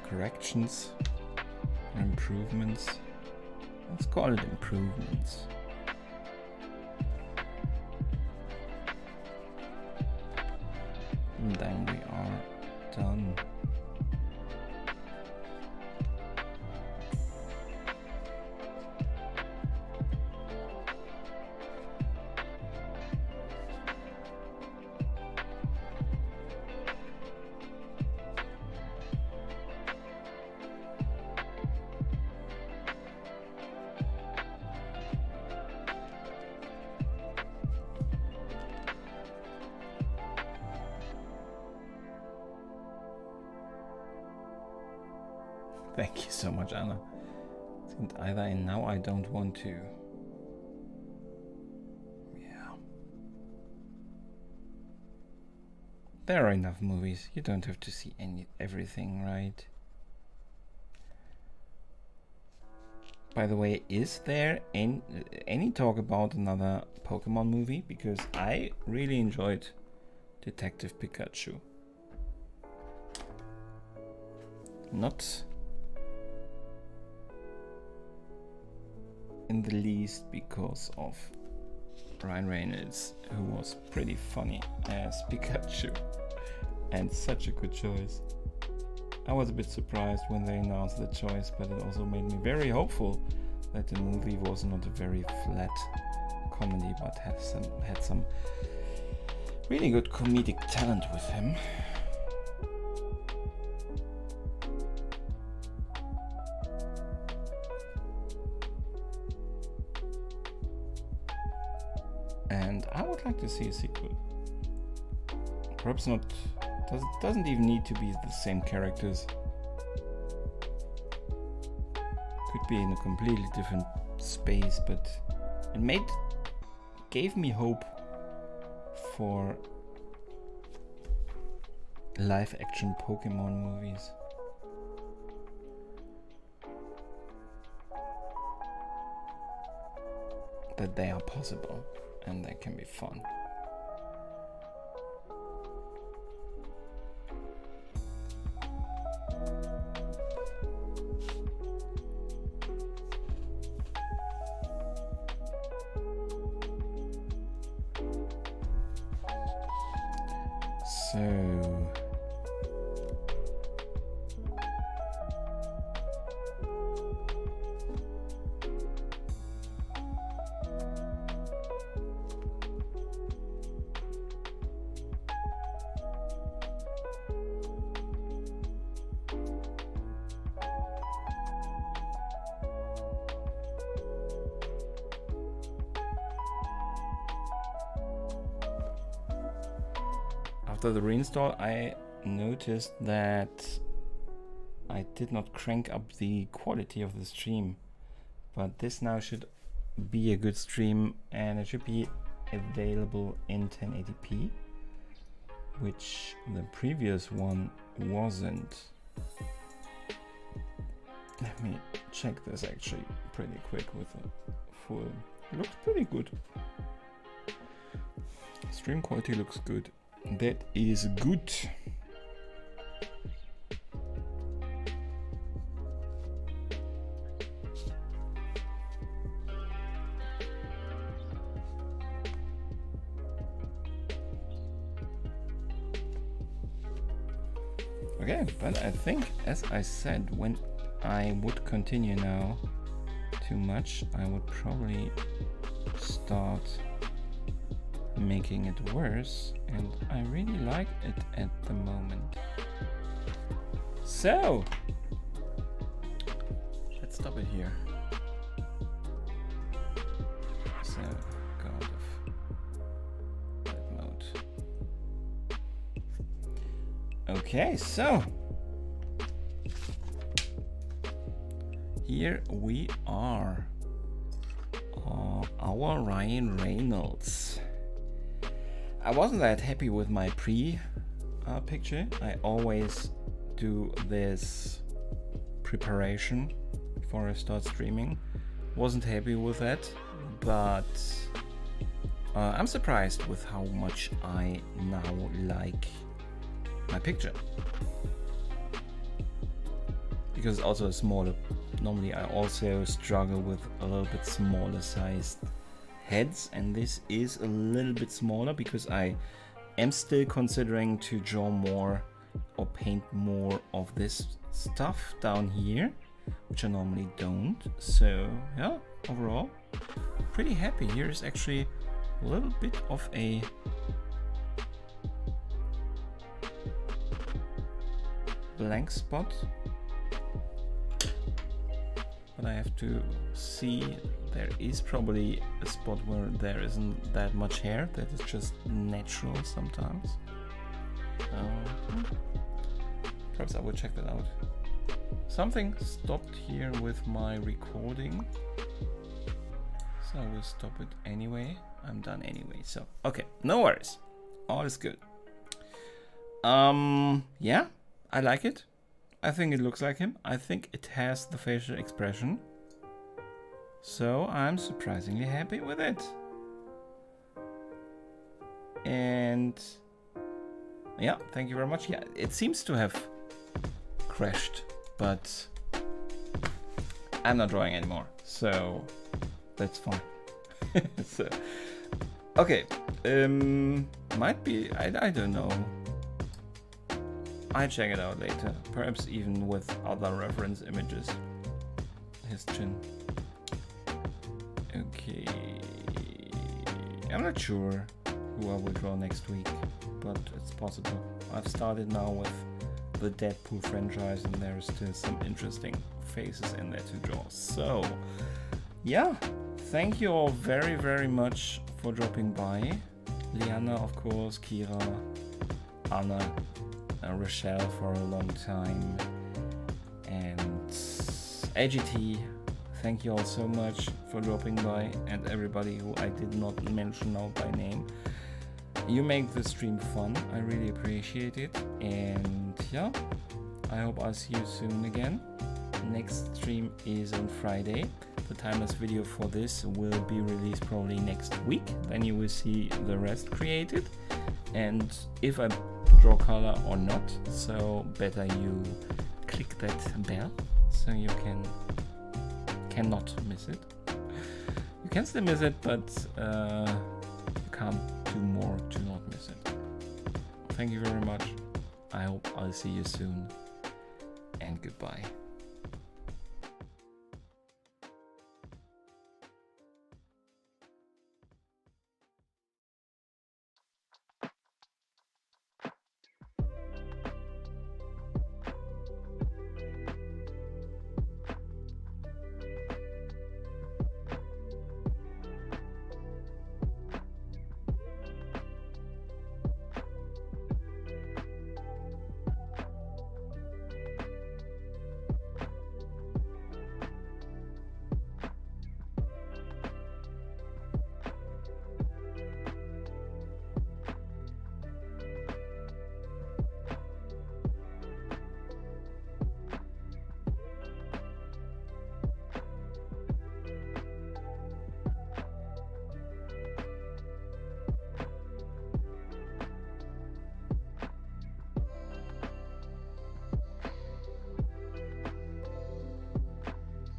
corrections or improvements. Let's call it improvements. And then we are done. Thank you so much, Anna. And either and now I don't want to. Yeah. There are enough movies. You don't have to see everything, right? By the way, is there any talk about another Pokemon movie? Because I really enjoyed Detective Pikachu. Not in the least because of Ryan Reynolds, who was pretty funny as Pikachu and such a good choice. I was a bit surprised when they announced the choice, but it also made me very hopeful that the movie was not a very flat comedy, but had some really good comedic talent with him. And I would like to see a sequel. Perhaps not, doesn't even need to be the same characters. Could be in a completely different space, but it gave me hope for live action Pokemon movies. That they are possible and they can be fun. So after the reinstall, I noticed that I did not crank up the quality of the stream, but this now should be a good stream and it should be available in 1080p, which the previous one wasn't. Let me check this actually pretty quick with a full. It looks pretty good. Stream quality looks good. That is good. Okay, but I think, as I said, when I would continue now too much, I would probably start making it worse, and I really like it at the moment. So let's stop it here. So go out of that mode. Okay, so here we are. Our Ryan Reynolds. I wasn't that happy with my picture. I always do this preparation before I start streaming. Wasn't happy with that, but I'm surprised with how much I now like my picture. Because it's also smaller. Normally I also struggle with a little bit smaller sized heads, and this is a little bit smaller because I am still considering to draw more or paint more of this stuff down here, which I normally don't. So yeah, overall pretty happy. Here is actually a little bit of a blank spot, but I have to see. There is probably a spot where there isn't that much hair. That is just natural sometimes. Perhaps I will check that out. Something stopped here with my recording, so I will stop it anyway. I'm done anyway, so okay, no worries. All is good. Yeah, I like it. I think it looks like him. I think it has the facial expression. So I'm surprisingly happy with it. And yeah, thank you very much. Yeah, it seems to have crashed, but I'm not drawing anymore, so that's fine. So, okay, might be, I don't know. I check it out later, perhaps even with other reference images. His chin. Okay, I'm not sure who I will draw next week, but it's possible. I've started now with the Deadpool franchise and there are still some interesting faces in there to draw. So yeah, thank you all very much for dropping by. Liana, of course, Kira, Anna, Rochelle for a long time, and AGT. Thank you all so much for dropping by, and everybody who I did not mention now by name. You make the stream fun, I really appreciate it, and yeah, I hope I'll see you soon again. Next stream is on Friday. The timeless video for this will be released probably next week, then you will see the rest created, and if I draw color or not, so better you click that bell so you cannot miss it. You can still miss it, but you can't do more to not miss it. Thank you very much. I hope I'll see you soon, and goodbye.